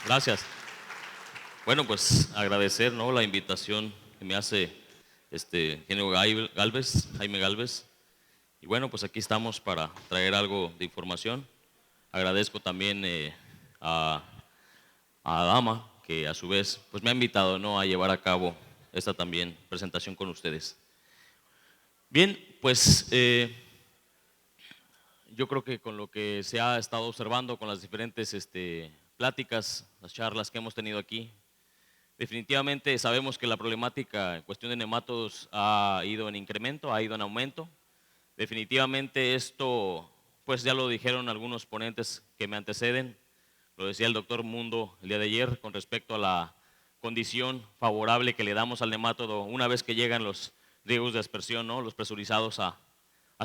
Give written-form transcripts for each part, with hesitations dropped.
Gracias. Bueno, pues agradecer, ¿no?, la invitación que me hace ingeniero Jaime Galvez. Y bueno, pues aquí estamos para traer algo de información. Agradezco también a, a Adama, que a su vez pues me ha invitado, ¿no?, a llevar a cabo esta también presentación con ustedes. Bien, pues yo creo que con lo que se ha estado observando, con las diferentes pláticas, las charlas que hemos tenido aquí, definitivamente sabemos que la problemática en cuestión de nematodos ha ido en incremento, ha ido en aumento. Definitivamente esto, pues ya lo dijeron algunos ponentes que me anteceden, lo decía el doctor Mundo el día de ayer con respecto a la condición favorable que le damos al nematodo una vez que llegan los riegos de aspersión, ¿no?, los presurizados a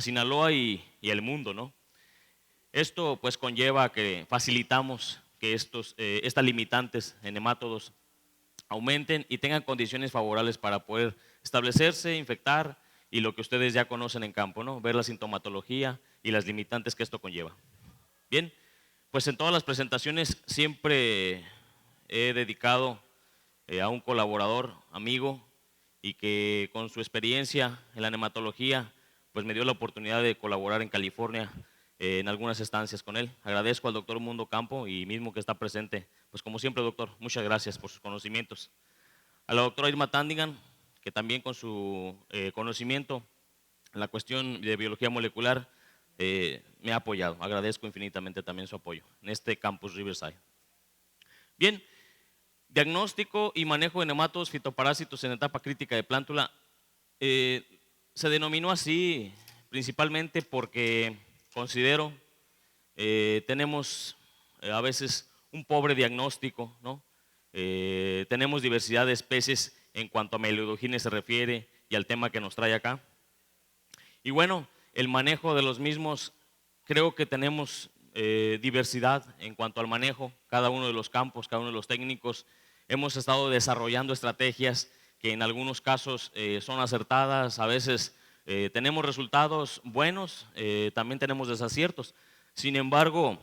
Sinaloa y el mundo, ¿no? Esto pues conlleva que facilitamos que estas limitantes en nemátodos aumenten y tengan condiciones favorables para poder establecerse, infectar y lo que ustedes ya conocen en campo, ¿no?, ver la sintomatología y las limitantes que esto conlleva. Bien, pues en todas las presentaciones siempre he dedicado a un colaborador, amigo, y que con su experiencia en la nematología pues me dio la oportunidad de colaborar en California en algunas estancias con él. Agradezco al doctor Mundo Campo y mismo que está presente. Pues como siempre, doctor, muchas gracias por sus conocimientos. A la doctora Irma Tandigan, que también con su conocimiento en la cuestión de biología molecular me ha apoyado. Agradezco infinitamente también su apoyo en este campus Riverside. Bien, diagnóstico y manejo de nematodos fitoparásitos en etapa crítica de plántula. Se denominó así principalmente porque considero tenemos a veces un pobre diagnóstico, ¿no? Tenemos diversidad de especies en cuanto a melodogines se refiere y al tema que nos trae acá. Y bueno, el manejo de los mismos, creo que tenemos diversidad en cuanto al manejo, cada uno de los campos, cada uno de los técnicos. Hemos estado desarrollando estrategias que en algunos casos son acertadas, a veces tenemos resultados buenos, también tenemos desaciertos. Sin embargo,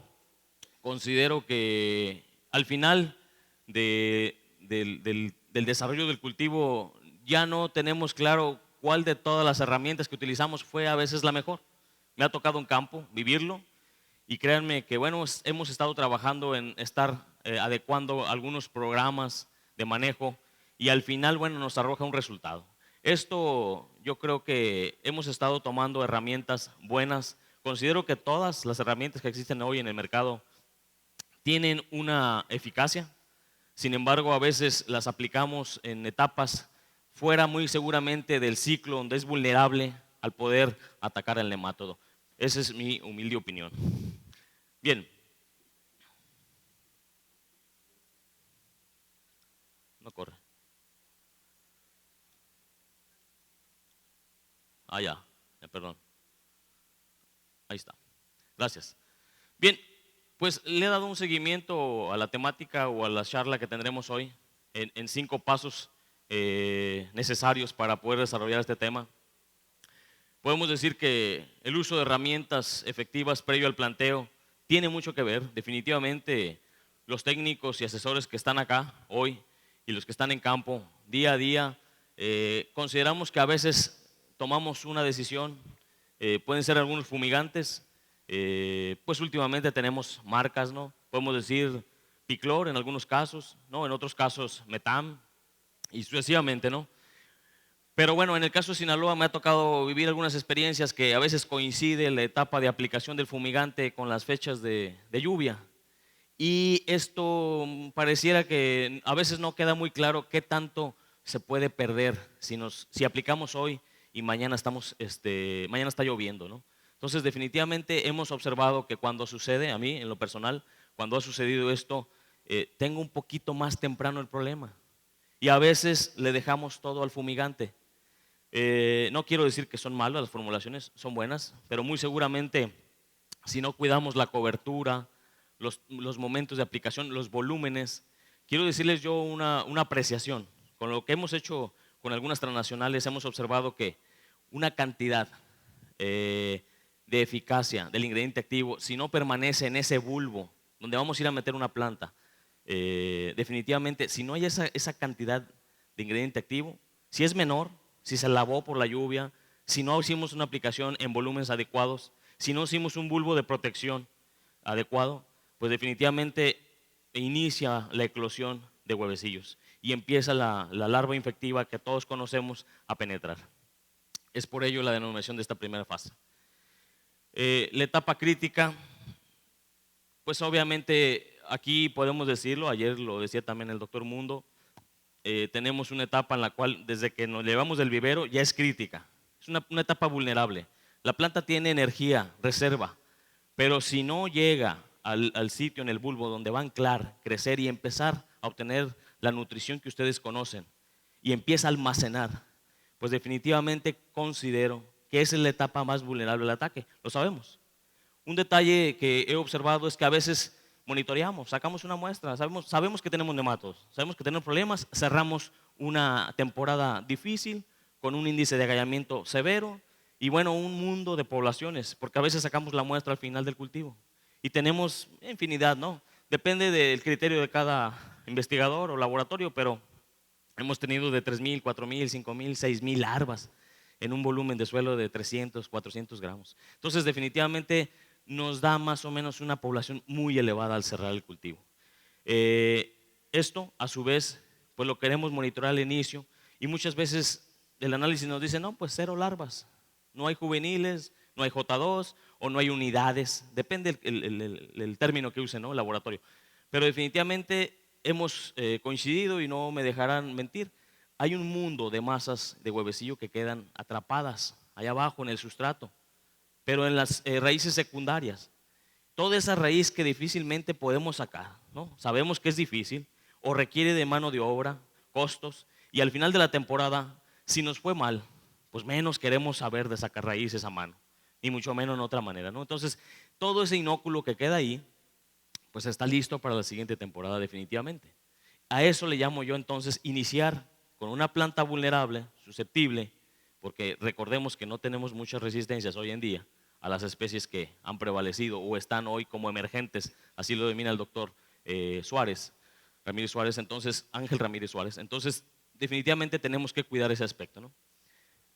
considero que al final del desarrollo del cultivo ya no tenemos claro cuál de todas las herramientas que utilizamos fue a veces la mejor. Me ha tocado en campo vivirlo y créanme que bueno, hemos estado trabajando en estar adecuando algunos programas de manejo y al final bueno, nos arroja un resultado. Esto yo creo que hemos estado tomando herramientas buenas. Considero que todas las herramientas que existen hoy en el mercado tienen una eficacia, sin embargo a veces las aplicamos en etapas fuera muy seguramente del ciclo donde es vulnerable al poder atacar el nemátodo. Esa es mi humilde opinión. Bien. No corre. Ya, perdón. Ahí está. Gracias. Bien, pues le he dado un seguimiento a la temática o a la charla que tendremos hoy en 5 pasos necesarios para poder desarrollar este tema. Podemos decir que el uso de herramientas efectivas previo al planteo tiene mucho que ver. Definitivamente los técnicos y asesores que están acá hoy y los que están en campo día a día, consideramos que a veces tomamos una decisión, pueden ser algunos fumigantes, pues últimamente tenemos marcas, ¿no? Podemos decir Piclor en algunos casos, ¿no? En otros casos Metam y sucesivamente, ¿no? Pero bueno, en el caso de Sinaloa me ha tocado vivir algunas experiencias que a veces coincide la etapa de aplicación del fumigante con las fechas de lluvia. Y esto pareciera que a veces no queda muy claro qué tanto se puede perder si aplicamos hoy y mañana mañana está lloviendo, ¿no? Entonces definitivamente hemos observado que cuando sucede, a mí en lo personal, cuando ha sucedido esto, tengo un poquito más temprano el problema. Y a veces le dejamos todo al fumigante. No quiero decir que son malas las formulaciones, son buenas, pero muy seguramente si no cuidamos la cobertura, los momentos de aplicación, los volúmenes, quiero decirles yo una apreciación. Con lo que hemos hecho con algunas transnacionales hemos observado que una cantidad de eficacia del ingrediente activo, si no permanece en ese bulbo donde vamos a ir a meter una planta, definitivamente, si no hay esa cantidad de ingrediente activo, si es menor, si se lavó por la lluvia, si no hicimos una aplicación en volúmenes adecuados, si no hicimos un bulbo de protección adecuado, pues definitivamente inicia la eclosión de huevecillos y empieza la larva infectiva que todos conocemos a penetrar. Es por ello la denominación de esta primera fase. La etapa crítica, pues obviamente aquí podemos decirlo, ayer lo decía también el doctor Mundo, tenemos una etapa en la cual desde que nos llevamos del vivero ya es crítica, es una etapa vulnerable. La planta tiene energía, reserva, pero si no llega al sitio en el bulbo donde va a anclar, crecer y empezar a obtener la nutrición que ustedes conocen y empieza a almacenar, pues definitivamente considero que esa es la etapa más vulnerable al ataque, lo sabemos. Un detalle que he observado es que a veces monitoreamos, sacamos una muestra, sabemos que tenemos nematodos, sabemos que tenemos problemas, cerramos una temporada difícil con un índice de agallamiento severo y bueno, un mundo de poblaciones, porque a veces sacamos la muestra al final del cultivo y tenemos infinidad, ¿no? Depende del criterio de cada investigador o laboratorio, pero hemos tenido de 3,000, 4,000, 5,000, 6,000 larvas en un volumen de suelo de 300, 400 gramos. Entonces, definitivamente nos da más o menos una población muy elevada al cerrar el cultivo. Esto, a su vez, pues lo queremos monitorear al inicio y muchas veces el análisis nos dice, no, pues 0 larvas, no hay juveniles, no hay J2 o no hay unidades, depende el término que use, ¿no? El laboratorio. Pero definitivamente hemos coincidido y no me dejarán mentir, hay un mundo de masas de huevecillo que quedan atrapadas allá abajo en el sustrato, pero en las raíces secundarias. Toda esa raíz que difícilmente podemos sacar, ¿no? Sabemos que es difícil o requiere de mano de obra, costos, y al final de la temporada, si nos fue mal, pues menos queremos saber de sacar raíces a mano, ni mucho menos en otra manera, ¿no? Entonces, todo ese inóculo que queda ahí, pues está listo para la siguiente temporada definitivamente. A eso le llamo yo entonces iniciar con una planta vulnerable, susceptible, porque recordemos que no tenemos muchas resistencias hoy en día a las especies que han prevalecido o están hoy como emergentes, así lo denomina el doctor Suárez, Ramírez Suárez, entonces Ángel Ramírez Suárez. Entonces, definitivamente tenemos que cuidar ese aspecto, ¿no?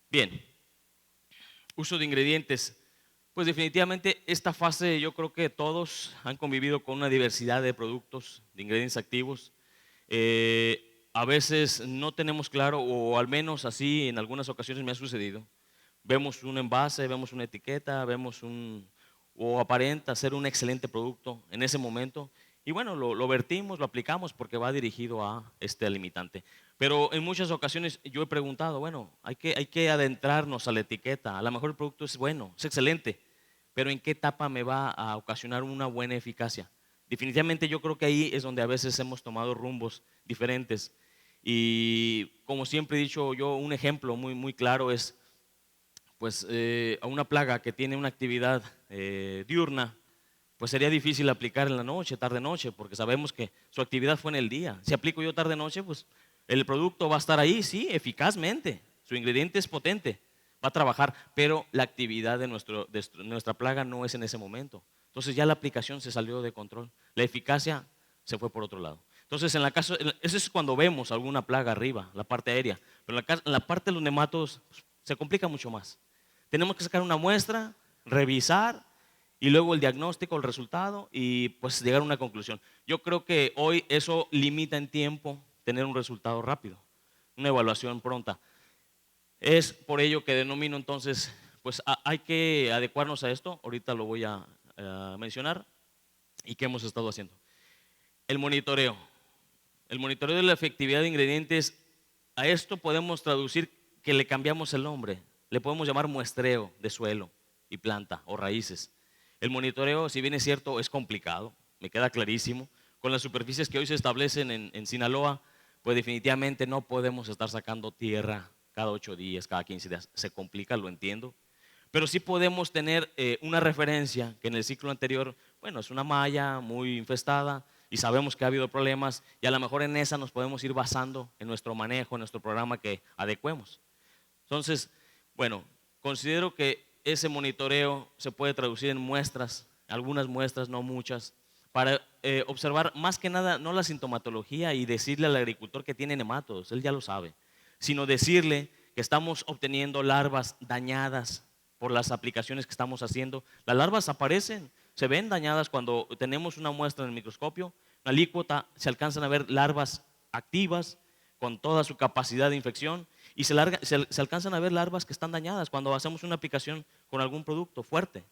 Bien, uso de ingredientes. Pues definitivamente esta fase yo creo que todos han convivido con una diversidad de productos, de ingredientes activos. A veces no tenemos claro, o al menos así en algunas ocasiones me ha sucedido. Vemos un envase, vemos una etiqueta, o aparenta ser un excelente producto en ese momento. Y bueno, lo vertimos, lo aplicamos porque va dirigido a este limitante. Pero en muchas ocasiones yo he preguntado, bueno, hay que adentrarnos a la etiqueta. A lo mejor el producto es bueno, es excelente, pero ¿en qué etapa me va a ocasionar una buena eficacia? Definitivamente yo creo que ahí es donde a veces hemos tomado rumbos diferentes. Y como siempre he dicho yo, un ejemplo muy claro es pues a una plaga que tiene una actividad diurna, pues sería difícil aplicar en la noche, tarde-noche, porque sabemos que su actividad fue en el día. Si aplico yo tarde-noche, pues el producto va a estar ahí, sí, eficazmente. Su ingrediente es potente, va a trabajar, pero la actividad de nuestra plaga no es en ese momento. Entonces ya la aplicación se salió de control. La eficacia se fue por otro lado. Entonces, eso es cuando vemos alguna plaga arriba, la parte aérea. Pero en la parte de los nematodos pues, se complica mucho más. Tenemos que sacar una muestra, revisar y luego el diagnóstico, el resultado y pues llegar a una conclusión. Yo creo que hoy eso limita en tiempo tener un resultado rápido, una evaluación pronta. Es por ello que denomino entonces, pues hay que adecuarnos a esto, ahorita lo voy a mencionar y qué hemos estado haciendo. El monitoreo. El monitoreo de la efectividad de ingredientes, a esto podemos traducir que le cambiamos el nombre. Le podemos llamar muestreo de suelo y planta o raíces. El monitoreo, si bien es cierto, es complicado, me queda clarísimo. Con las superficies que hoy se establecen en Sinaloa, pues definitivamente no podemos estar sacando tierra cada 8 días, cada 15 días. Se complica, lo entiendo. Pero sí podemos tener una referencia que en el ciclo anterior, bueno, es una malla muy infestada y sabemos que ha habido problemas y a lo mejor en esa nos podemos ir basando en nuestro manejo, en nuestro programa que adecuemos. Entonces, bueno, considero que ese monitoreo se puede traducir en muestras, algunas muestras, no muchas, para observar más que nada no la sintomatología y decirle al agricultor que tiene nematodos, él ya lo sabe, sino decirle que estamos obteniendo larvas dañadas por las aplicaciones que estamos haciendo. Las larvas aparecen, se ven dañadas cuando tenemos una muestra en el microscopio, una alícuota, se alcanzan a ver larvas activas con toda su capacidad de infección y se alcanzan a ver larvas que están dañadas cuando hacemos una aplicación con algún producto fuerte.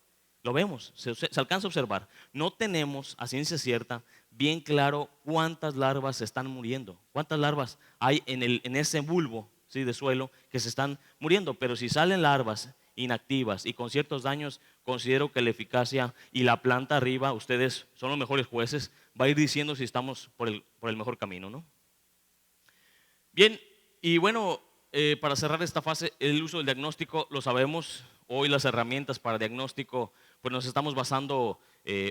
Lo vemos, se alcanza a observar. No tenemos a ciencia cierta bien claro cuántas larvas se están muriendo, cuántas larvas hay en ese bulbo, ¿sí?, de suelo que se están muriendo, pero si salen larvas inactivas y con ciertos daños, considero que la eficacia y la planta arriba, ustedes son los mejores jueces, va a ir diciendo si estamos por el mejor camino, ¿no? Bien, y bueno, para cerrar esta fase, el uso del diagnóstico, lo sabemos, hoy las herramientas para diagnóstico, pues nos estamos basando,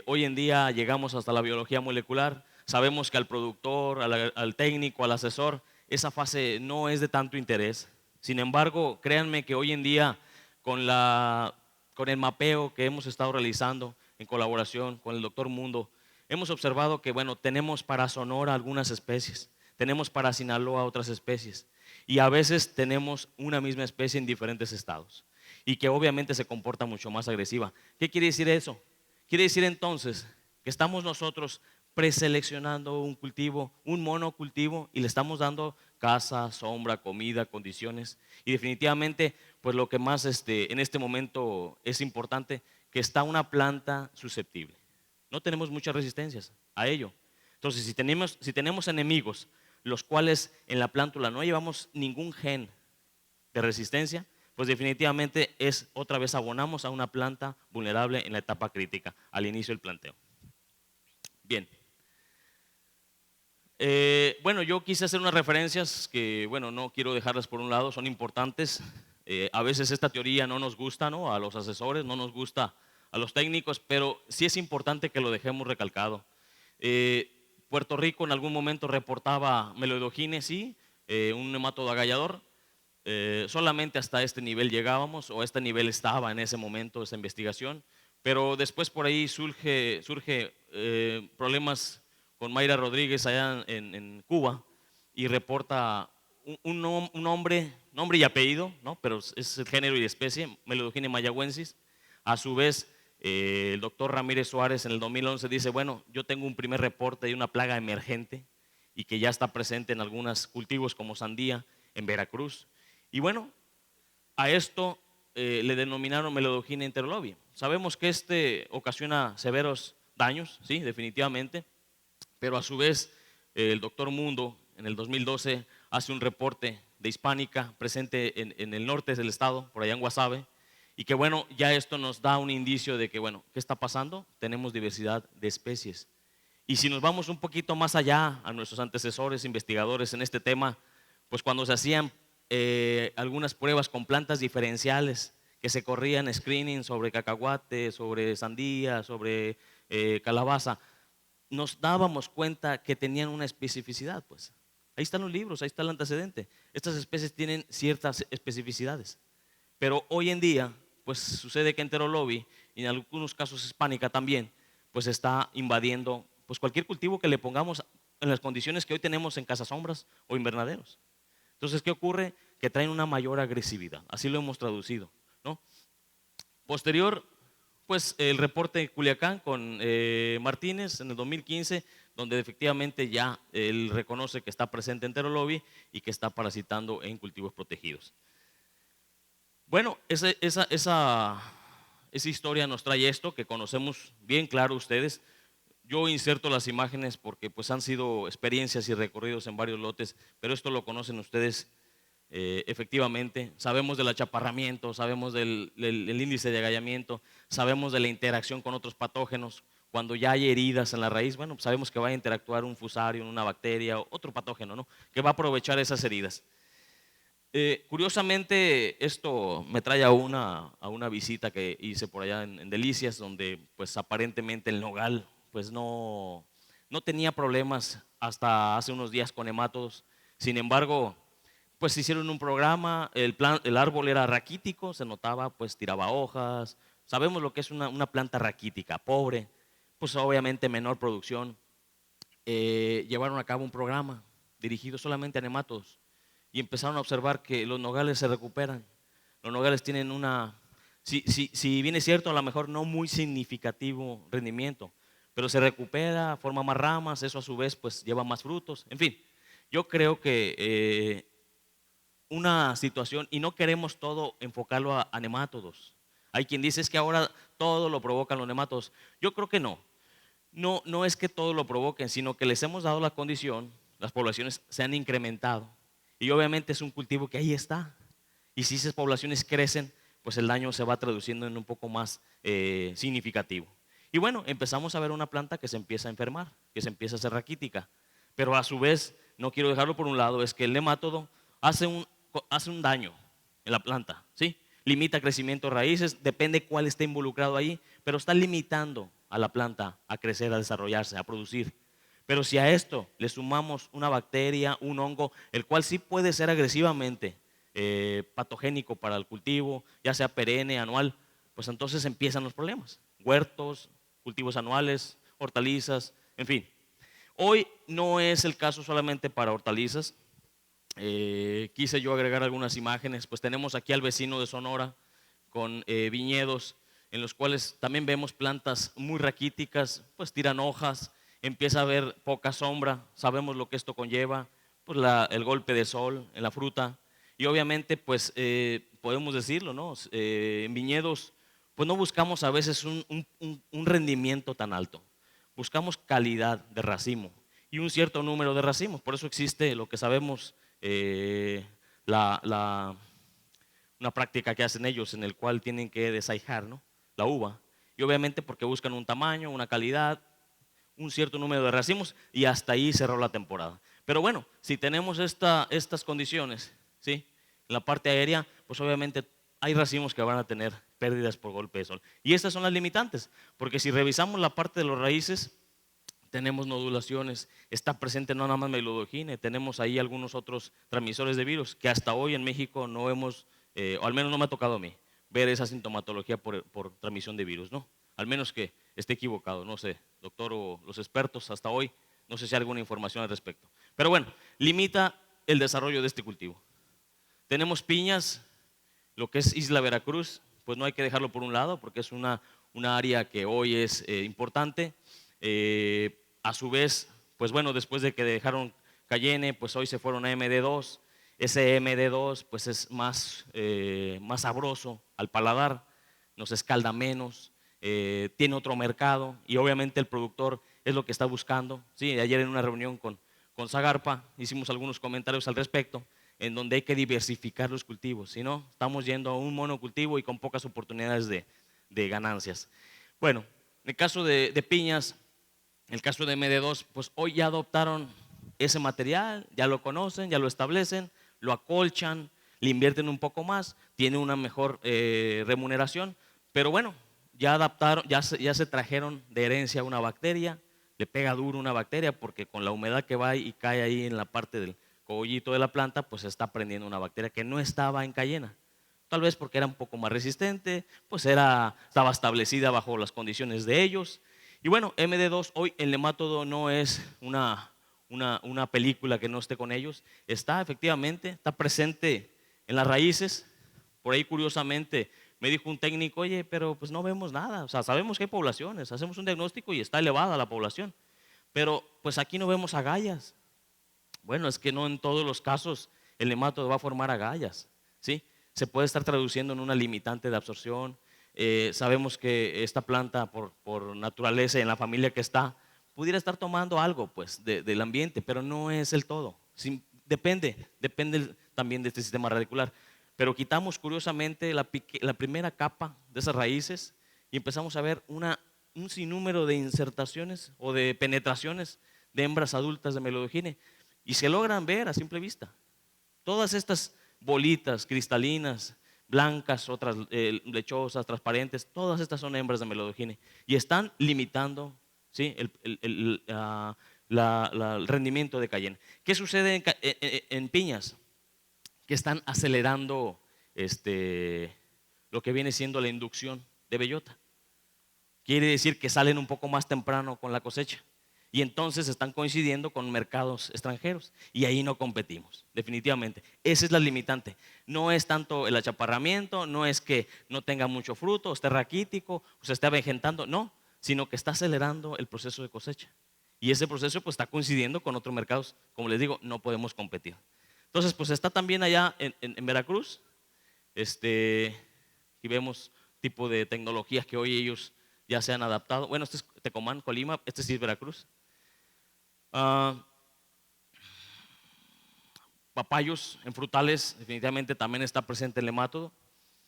hoy en día llegamos hasta la biología molecular, sabemos que al productor, al técnico, al asesor, esa fase no es de tanto interés. Sin embargo, créanme que hoy en día, con el mapeo que hemos estado realizando en colaboración con el doctor Mundo, hemos observado que, bueno, tenemos para Sonora algunas especies, tenemos para Sinaloa otras especies y a veces tenemos una misma especie en diferentes estados y que obviamente se comporta mucho más agresiva. ¿Qué quiere decir eso? Quiere decir entonces que estamos nosotros preseleccionando un cultivo, un monocultivo, y le estamos dando casa, sombra, comida, condiciones. Y definitivamente, pues lo que más en este momento es importante, que está una planta susceptible. No tenemos muchas resistencias a ello. Entonces, si tenemos enemigos, los cuales en la plántula no llevamos ningún gen de resistencia, pues definitivamente es otra vez abonamos a una planta vulnerable en la etapa crítica, al inicio del planteo. Bien. Bueno, yo quise hacer unas referencias que, bueno, no quiero dejarlas por un lado, son importantes. A veces esta teoría no nos gusta, ¿no?, a los asesores, no nos gusta a los técnicos, pero sí es importante que lo dejemos recalcado. Puerto Rico en algún momento reportaba Meloidogine, sí, un nematodo agallador. Solamente hasta este nivel llegábamos, o este nivel estaba en ese momento, esa investigación, pero después por ahí surge problemas con Mayra Rodríguez allá en Cuba y reporta un nombre y apellido, ¿no?, pero es el género y especie, Meloidogine mayagüensis. A su vez, el doctor Ramírez Suárez en el 2011 dice, bueno, yo tengo un primer reporte de una plaga emergente y que ya está presente en algunos cultivos como sandía en Veracruz. Y bueno, a esto le denominaron Meloidogine interlobi. Sabemos que ocasiona severos daños, sí, definitivamente, pero a su vez el doctor Mundo en el 2012 hace un reporte de hispánica presente en el norte del estado, por allá en Guasave, y que bueno, ya esto nos da un indicio de que, bueno, ¿qué está pasando? Tenemos diversidad de especies. Y si nos vamos un poquito más allá a nuestros antecesores, investigadores en este tema, pues cuando se hacían algunas pruebas con plantas diferenciales, que se corrían screening sobre cacahuate, sobre sandía, sobre calabaza, nos dábamos cuenta que tenían una especificidad, pues. Ahí están los libros, ahí está el antecedente. Estas especies tienen ciertas especificidades. Pero hoy en día, pues sucede que Enterolobi, y en algunos casos hispánica también, pues está invadiendo pues cualquier cultivo que le pongamos en las condiciones que hoy tenemos en casasombras o invernaderos. Entonces, ¿qué ocurre? Que traen una mayor agresividad. Así lo hemos traducido, ¿no? Posterior, pues el reporte de Culiacán con Martínez en el 2015, donde efectivamente ya él reconoce que está presente Enterolobi y que está parasitando en cultivos protegidos. Bueno, esa historia nos trae esto que conocemos bien claro ustedes. Yo inserto las imágenes porque pues han sido experiencias y recorridos en varios lotes, pero esto lo conocen ustedes efectivamente. Sabemos del achaparramiento, sabemos del índice de agallamiento, sabemos de la interacción con otros patógenos. Cuando ya hay heridas en la raíz, bueno, pues sabemos que va a interactuar un fusario, una bacteria, otro patógeno, ¿no?, que va a aprovechar esas heridas. Curiosamente, esto me trae a una visita que hice por allá en Delicias, donde pues aparentemente el nogal pues no tenía problemas hasta hace unos días con nematodos. Sin embargo, pues hicieron un programa, el árbol era raquítico, se notaba, pues tiraba hojas. Sabemos lo que es una planta raquítica, pobre, pues obviamente menor producción, llevaron a cabo un programa dirigido solamente a nemátodos y empezaron a observar que los nogales se recuperan. Los nogales tienen si bien es cierto, a lo mejor no muy significativo rendimiento, pero se recupera, forma más ramas, eso a su vez pues lleva más frutos. En fin, yo creo que una situación, y no queremos todo enfocarlo a nemátodos. Hay quien dice es que ahora todo lo provocan los nemátodos. Yo creo que no. No es que todo lo provoquen, sino que les hemos dado la condición, las poblaciones se han incrementado. Y obviamente es un cultivo que ahí está. Y si esas poblaciones crecen, pues el daño se va traduciendo en un poco más significativo. Y bueno, empezamos a ver una planta que se empieza a enfermar, que se empieza a hacer raquítica. Pero a su vez, no quiero dejarlo por un lado, es que el nemátodo hace un daño en la planta, ¿sí? Limita crecimiento de raíces, depende cuál esté involucrado ahí, pero está limitando a la planta a crecer, a desarrollarse, a producir. Pero si a esto le sumamos una bacteria, un hongo, el cual sí puede ser agresivamente patogénico para el cultivo, ya sea perenne, anual, pues entonces empiezan los problemas. Huertos, cultivos anuales, hortalizas, en fin. Hoy no es el caso solamente para hortalizas. Quise yo agregar algunas imágenes, pues tenemos aquí al vecino de Sonora con viñedos en los cuales también vemos plantas muy raquíticas, pues tiran hojas, empieza a haber poca sombra, sabemos lo que esto conlleva, pues el golpe de sol en la fruta y obviamente pues podemos decirlo, ¿no? En viñedos pues no buscamos a veces un rendimiento tan alto, buscamos calidad de racimo y un cierto número de racimos, por eso existe lo que sabemos eh, la, la, una práctica que hacen ellos en el cual tienen que desaijar, ¿no? La uva. Y obviamente porque buscan un tamaño, una calidad, un cierto número de racimos y hasta ahí cerró la temporada. Pero bueno, si tenemos estas condiciones, ¿sí? En la parte aérea, pues obviamente hay racimos que van a tener pérdidas por golpe de sol. Y estas son las limitantes, porque si revisamos la parte de los raíces, tenemos nodulaciones, está presente no nada más melodogine, tenemos ahí algunos otros transmisores de virus que hasta hoy en México no hemos, o al menos no me ha tocado a mí, ver esa sintomatología por transmisión de virus, ¿no? Al menos que esté equivocado, no sé, doctor o los expertos hasta hoy, no sé si hay alguna información al respecto. Pero bueno, limita el desarrollo de este cultivo. Tenemos piñas, lo que es Isla Veracruz, pues no hay que dejarlo por un lado porque es una área que hoy es importante. A su vez, pues bueno, después de que dejaron Cayenne, pues hoy se fueron a MD2. Ese MD2 pues es más sabroso al paladar, nos escalda menos, tiene otro mercado y obviamente el productor es lo que está buscando. Sí, ayer en una reunión con Zagarpa hicimos algunos comentarios al respecto, en donde hay que diversificar los cultivos, si no, estamos yendo a un monocultivo y con pocas oportunidades de ganancias. Bueno, en el caso de piñas, en el caso de MD2, pues hoy ya adoptaron ese material, ya lo conocen, ya lo establecen, lo acolchan, le invierten un poco más, tiene una mejor remuneración, pero bueno, ya adaptaron, ya se trajeron de herencia una bacteria, le pega duro una bacteria porque con la humedad que va y cae ahí en la parte del cogollito de la planta, pues se está prendiendo una bacteria que no estaba en Cayena. Tal vez porque era un poco más resistente, pues estaba establecida bajo las condiciones de ellos. Y bueno, MD2 hoy el nemátodo no es una película que no esté con ellos, está efectivamente, está presente en las raíces. Por ahí curiosamente me dijo un técnico, oye, pero pues no vemos nada, o sea, sabemos que hay poblaciones, hacemos un diagnóstico y está elevada la población, pero pues aquí no vemos agallas. Bueno, es que no en todos los casos el nemátodo va a formar agallas, ¿sí? Se puede estar traduciendo en una limitante de absorción. Sabemos que esta planta, por naturaleza, en la familia que está, pudiera estar tomando algo pues, del ambiente, pero no es el todo. Depende también de este sistema radicular. Pero quitamos curiosamente la primera capa de esas raíces y empezamos a ver un sinnúmero de insertaciones o de penetraciones de hembras adultas de melodogine. Y se logran ver a simple vista. Todas estas bolitas cristalinas, blancas, otras lechosas, transparentes, todas estas son hembras de melodogine y están limitando, ¿sí? El rendimiento de Cayenne. ¿Qué sucede en piñas? Que están acelerando lo que viene siendo la inducción de bellota. quiere decir que salen un poco más temprano con la cosecha. Y entonces están coincidiendo con mercados extranjeros. Y ahí no competimos, definitivamente. Esa es la limitante. No es tanto el achaparramiento, no es que no tenga mucho fruto, o esté raquítico, o se esté avejentando, no, sino que está acelerando el proceso de cosecha. Y ese proceso pues está coincidiendo con otros mercados. Como les digo, no podemos competir. Entonces pues está también allá en Veracruz. Y vemos tipo de tecnologías que hoy ellos ya se han adaptado. Bueno, este es Tecomán, Colima, este sí es Veracruz. Papayos en frutales, definitivamente también está presente el nemátodo.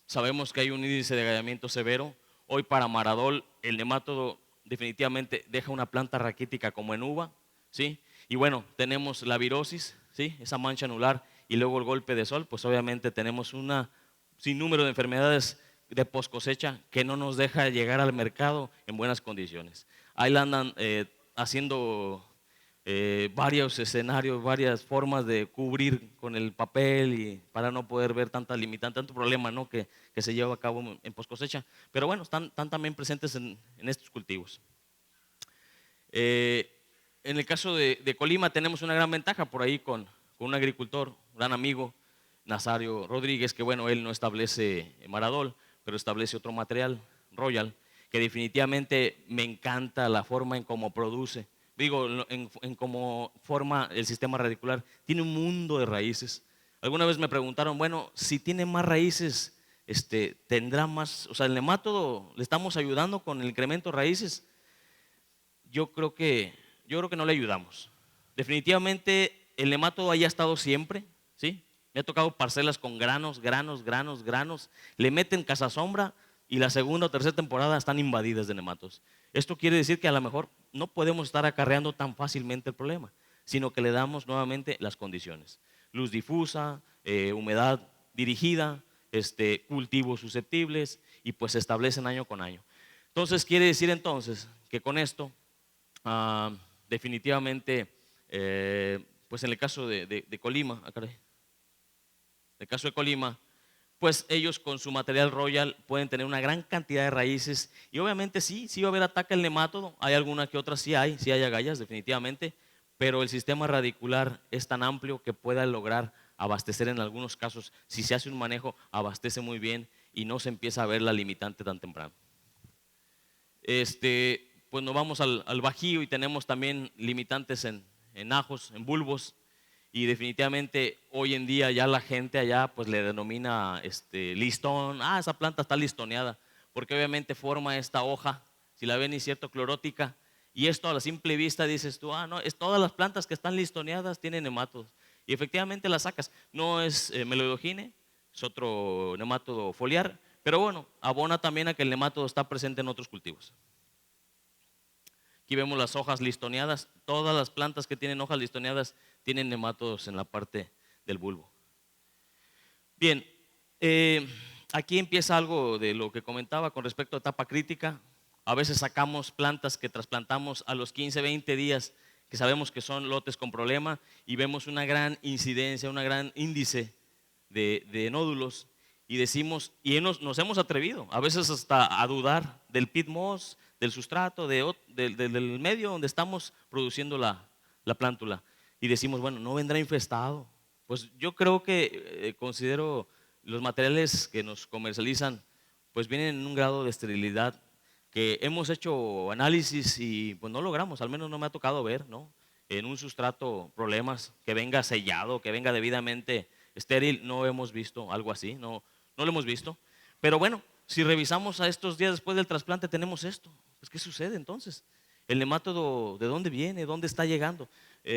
Sabemos que hay un índice de agallamiento severo. Hoy para Maradol el nemátodo definitivamente deja una planta raquítica como en uva, ¿sí? Y bueno, tenemos la virosis, ¿sí? Esa mancha anular y luego el golpe de sol, pues obviamente tenemos un sinnúmero de enfermedades de post cosecha que no nos deja llegar al mercado en buenas condiciones. Ahí la andan haciendo varios escenarios, varias formas de cubrir con el papel y para no poder ver tanta limitante, tanto problema, ¿no? que se lleva a cabo en post cosecha. Pero bueno, están también presentes en estos cultivos. En el caso de Colima tenemos una gran ventaja por ahí con un agricultor, un gran amigo, Nazario Rodríguez, que bueno, él no establece Maradol, pero establece otro material, Royal, que definitivamente me encanta la forma en cómo produce. Digo, en cómo forma el sistema radicular. Tiene un mundo de raíces. Alguna vez me preguntaron, bueno, si tiene más raíces, tendrá más, o sea, el nemátodo, ¿le estamos ayudando con el incremento de raíces? Yo creo que no le ayudamos. Definitivamente el nemátodo haya estado siempre, ¿sí? Me ha tocado parcelas con granos, le meten cazasombra y la segunda o tercera temporada están invadidas de nematodos. Esto quiere decir que a lo mejor no podemos estar acarreando tan fácilmente el problema, sino que le damos nuevamente las condiciones. Luz difusa, humedad dirigida, cultivos susceptibles y pues se establecen año con año. Entonces quiere decir entonces que con esto definitivamente pues en el caso de Colima, en el caso de Colima, pues ellos con su material Royal pueden tener una gran cantidad de raíces y obviamente sí va a haber ataque al nemátodo, hay alguna que otra sí hay agallas definitivamente, pero el sistema radicular es tan amplio que pueda lograr abastecer en algunos casos, si se hace un manejo, abastece muy bien y no se empieza a ver la limitante tan temprano. Pues nos vamos al Bajío y tenemos también limitantes en ajos, en bulbos. Y definitivamente hoy en día ya la gente allá pues le denomina listón, esa planta está listoneada, porque obviamente forma esta hoja, si la ven, es cierto, clorótica, y esto a la simple vista dices tú, no, es todas las plantas que están listoneadas tienen nematodos, y efectivamente las sacas, no es Melodogine, es otro nematodo foliar, pero bueno, abona también a que el nematodo está presente en otros cultivos. Aquí vemos las hojas listoneadas, todas las plantas que tienen hojas listoneadas tienen nematodos en la parte del bulbo. Bien, aquí empieza algo de lo que comentaba con respecto a etapa crítica. A veces sacamos plantas que trasplantamos a los 15, 20 días, que sabemos que son lotes con problema, y vemos una gran incidencia, un gran índice de nódulos, y decimos, y nos hemos atrevido, a veces hasta a dudar del pit moss, del sustrato, del medio donde estamos produciendo la plántula. Y decimos, bueno, no vendrá infestado. Pues yo creo que considero los materiales que nos comercializan, pues vienen en un grado de esterilidad que hemos hecho análisis y pues no logramos, al menos no me ha tocado ver, ¿no? En un sustrato problemas, que venga sellado, que venga debidamente estéril, no hemos visto algo así, no lo hemos visto. Pero bueno, si revisamos a estos días después del trasplante tenemos esto, pues ¿qué sucede entonces? El nemátodo, ¿de dónde viene? ¿Dónde está llegando?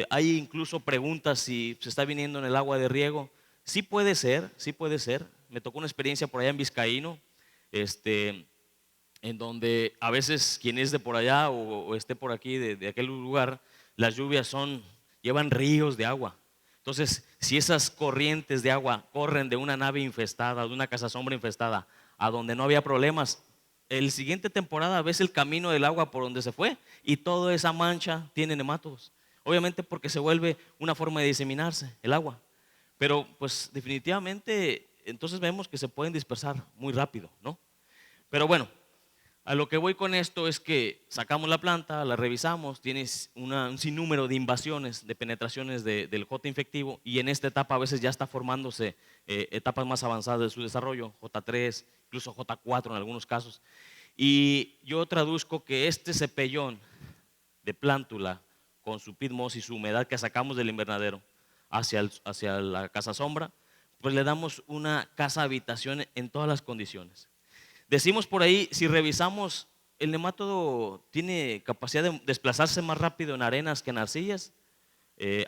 Hay incluso preguntas si se está viniendo en el agua de riego. Sí puede ser, sí puede ser. Me tocó una experiencia por allá en Vizcaíno, en donde a veces quien es de por allá o esté por aquí de aquel lugar, las lluvias llevan ríos de agua. Entonces, si esas corrientes de agua corren de una nave infestada, de una cazasombra infestada, a donde no había problemas, el siguiente temporada ves el camino del agua por donde se fue y toda esa mancha tiene nematodos. Obviamente porque se vuelve una forma de diseminarse el agua. Pero pues definitivamente entonces vemos que se pueden dispersar muy rápido, ¿no? Pero bueno, A lo que voy con esto es que sacamos la planta, la revisamos, tienes un sinnúmero de invasiones, de penetraciones del J infectivo, y en esta etapa a veces ya está formándose etapas más avanzadas de su desarrollo, J3, incluso J4 en algunos casos. Y yo traduzco que este cepellón de plántula con su pitmos y su humedad que sacamos del invernadero hacia la casa sombra, pues le damos una casa habitación en todas las condiciones. Decimos por ahí, si revisamos, el nemátodo tiene capacidad de desplazarse más rápido en arenas que en arcillas.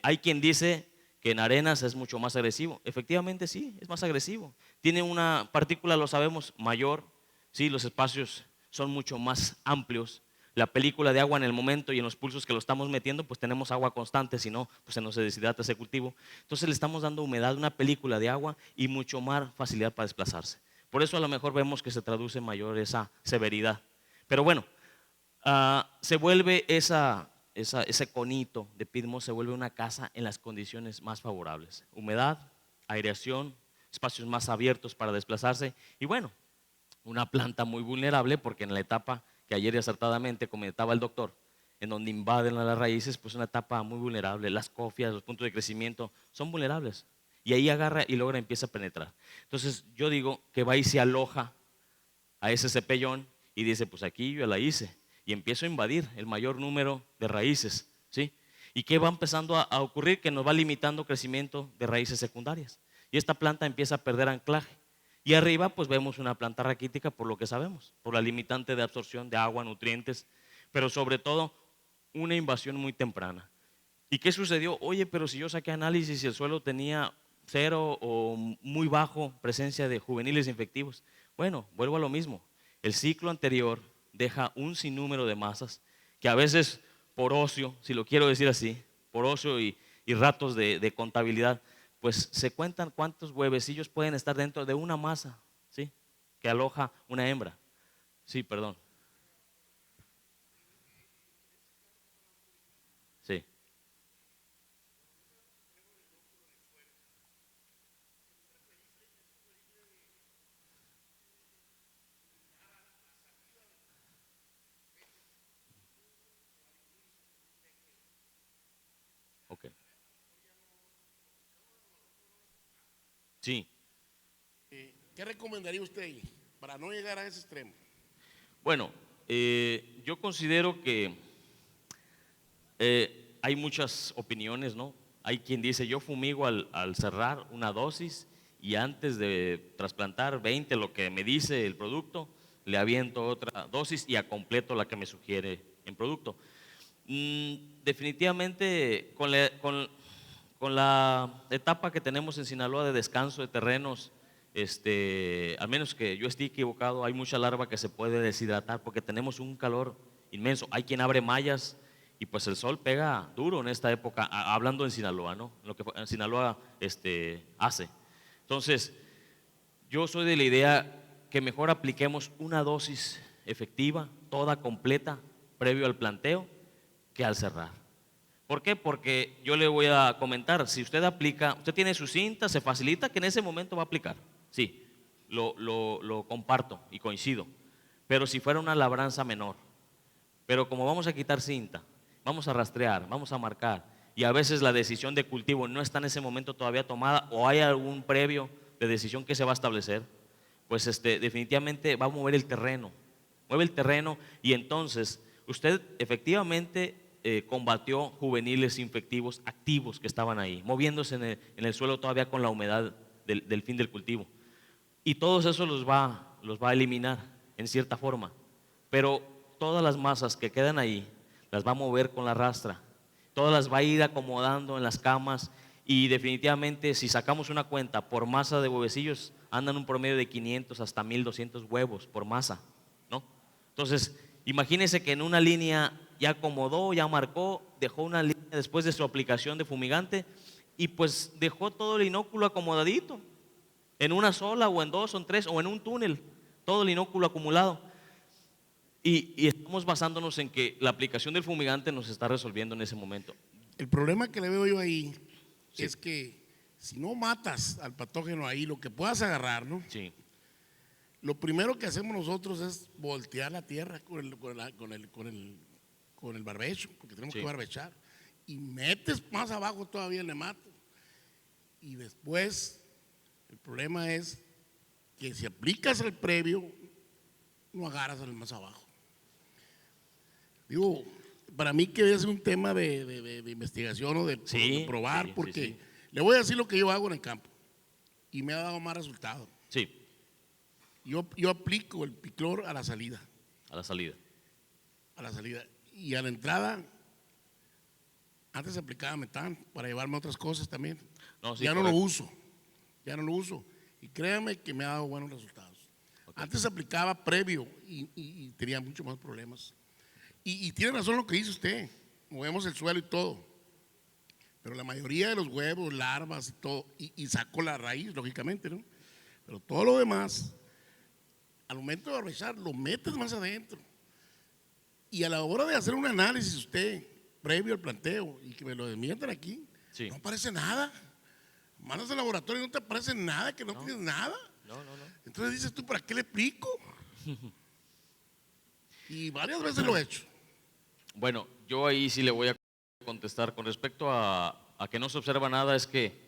Hay quien dice que en arenas es mucho más agresivo. Efectivamente sí, es más agresivo. Tiene una partícula, lo sabemos, mayor. Sí, los espacios son mucho más amplios. La película de agua en el momento y en los pulsos que lo estamos metiendo, pues tenemos agua constante, si no, pues se nos deshidrata ese cultivo. Entonces le estamos dando humedad, una película de agua y mucho más facilidad para desplazarse. Por eso a lo mejor vemos que se traduce mayor esa severidad. Pero bueno, se vuelve ese conito de pitmos, se vuelve una casa en las condiciones más favorables. Humedad, aireación, espacios más abiertos para desplazarse y bueno, una planta muy vulnerable porque en la etapa que ayer acertadamente comentaba el doctor, en donde invaden a las raíces, pues una etapa muy vulnerable. Las cofias, los puntos de crecimiento son vulnerables. Y ahí agarra y logra, empieza a penetrar. Entonces yo digo que va y se aloja a ese cepellón y dice, pues aquí yo la hice. Y empiezo a invadir el mayor número de raíces, ¿sí? ¿Y qué va empezando a ocurrir? Que nos va limitando crecimiento de raíces secundarias. Y esta planta empieza a perder anclaje. Y arriba pues vemos una planta raquítica por lo que sabemos, por la limitante de absorción de agua, nutrientes, pero sobre todo una invasión muy temprana. ¿Y qué sucedió? Oye, pero si yo saqué análisis y el suelo tenía cero o muy bajo presencia de juveniles infectivos. Bueno, vuelvo a lo mismo. El ciclo anterior deja un sinnúmero de masas que a veces por ocio, si lo quiero decir así, por ocio y ratos de contabilidad, pues se cuentan cuántos huevecillos pueden estar dentro de una masa, ¿sí? Que aloja una hembra. Sí, perdón. Sí, ok. Sí. ¿Qué recomendaría usted ahí para no llegar a ese extremo? Bueno, yo considero que hay muchas opiniones, ¿no? Hay quien dice, yo fumigo al cerrar una dosis y antes de trasplantar 20, lo que me dice el producto, le aviento otra dosis y a completo la que me sugiere el producto. Definitivamente con la etapa que tenemos en Sinaloa de descanso de terrenos, al menos que yo esté equivocado, hay mucha larva que se puede deshidratar porque tenemos un calor inmenso. Hay quien abre mallas y pues el sol pega duro en esta época, hablando en Sinaloa, ¿no? Lo que en Sinaloa hace. Entonces, yo soy de la idea que mejor apliquemos una dosis efectiva, toda completa, previo al planteo, que al cerrar. ¿Por qué? Porque yo le voy a comentar, si usted aplica, usted tiene su cinta, se facilita que en ese momento va a aplicar. Sí, lo comparto y coincido. Pero si fuera una labranza menor, pero como vamos a quitar cinta, vamos a rastrear, vamos a marcar, y a veces la decisión de cultivo no está en ese momento todavía tomada o hay algún previo de decisión que se va a establecer, pues definitivamente va a mover el terreno, mueve el terreno y entonces usted efectivamente combatió juveniles infectivos activos que estaban ahí, moviéndose en el suelo todavía con la humedad del fin del cultivo. Y todos esos los va a eliminar en cierta forma. Pero todas las masas que quedan ahí las va a mover con la rastra. Todas las va a ir acomodando en las camas y definitivamente si sacamos una cuenta por masa de huevecillos andan un promedio de 500 hasta 1200 huevos por masa, ¿no? Entonces, imagínense que en una línea ya acomodó, ya marcó, dejó una línea después de su aplicación de fumigante y pues dejó todo el inóculo acomodadito en una sola o en dos o en tres o en un túnel, todo el inóculo acumulado. Y estamos basándonos en que la aplicación del fumigante nos está resolviendo en ese momento. El problema que le veo yo ahí Sí. es que si no matas al patógeno ahí, lo que puedas agarrar, ¿no? Sí, Lo primero que hacemos nosotros es voltear la tierra con el barbecho, porque tenemos Sí. que barbechar. Y metes más abajo todavía el nemato. Y después, el problema es que si aplicas el previo, no agarras el más abajo. Digo, para mí que es un tema de investigación o de probar, sí, porque sí, sí. le voy a decir lo que yo hago en el campo y me ha dado más resultado. Sí, Yo aplico el piclor a la salida, a la salida. y a la entrada, antes se aplicaba metán para llevarme otras cosas también. No, sí, Ya no lo correcto. uso, y créanme que me ha dado buenos resultados. Ok. Antes se aplicaba previo y tenía muchos más problemas. Y tiene razón lo que dice usted, movemos el suelo y todo, pero la mayoría de los huevos, larvas y todo, y saco la raíz, lógicamente, ¿no? Pero todo lo demás, al momento de barbechar, lo metes más adentro. Y a la hora de hacer un análisis usted, previo al planteo, y que me lo desmientan aquí, Sí. no aparece nada. Mandas al laboratorio y no te aparece nada, que no tienes nada. No. Entonces dices tú, ¿para qué le explico? Y varias veces lo he hecho. Bueno, yo ahí sí le voy a contestar con respecto a que no se observa nada, es que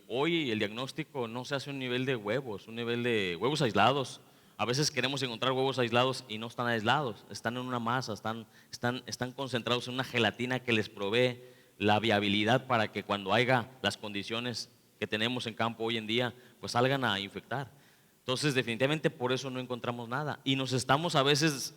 hoy el diagnóstico no se hace a un nivel de huevos, un nivel de huevos aislados. A veces queremos encontrar huevos aislados y no están aislados, están en una masa, están concentrados en una gelatina que les provee la viabilidad para que cuando haya las condiciones que tenemos en campo hoy en día, pues salgan a infectar. Entonces, definitivamente por eso no encontramos nada. Y nos estamos a veces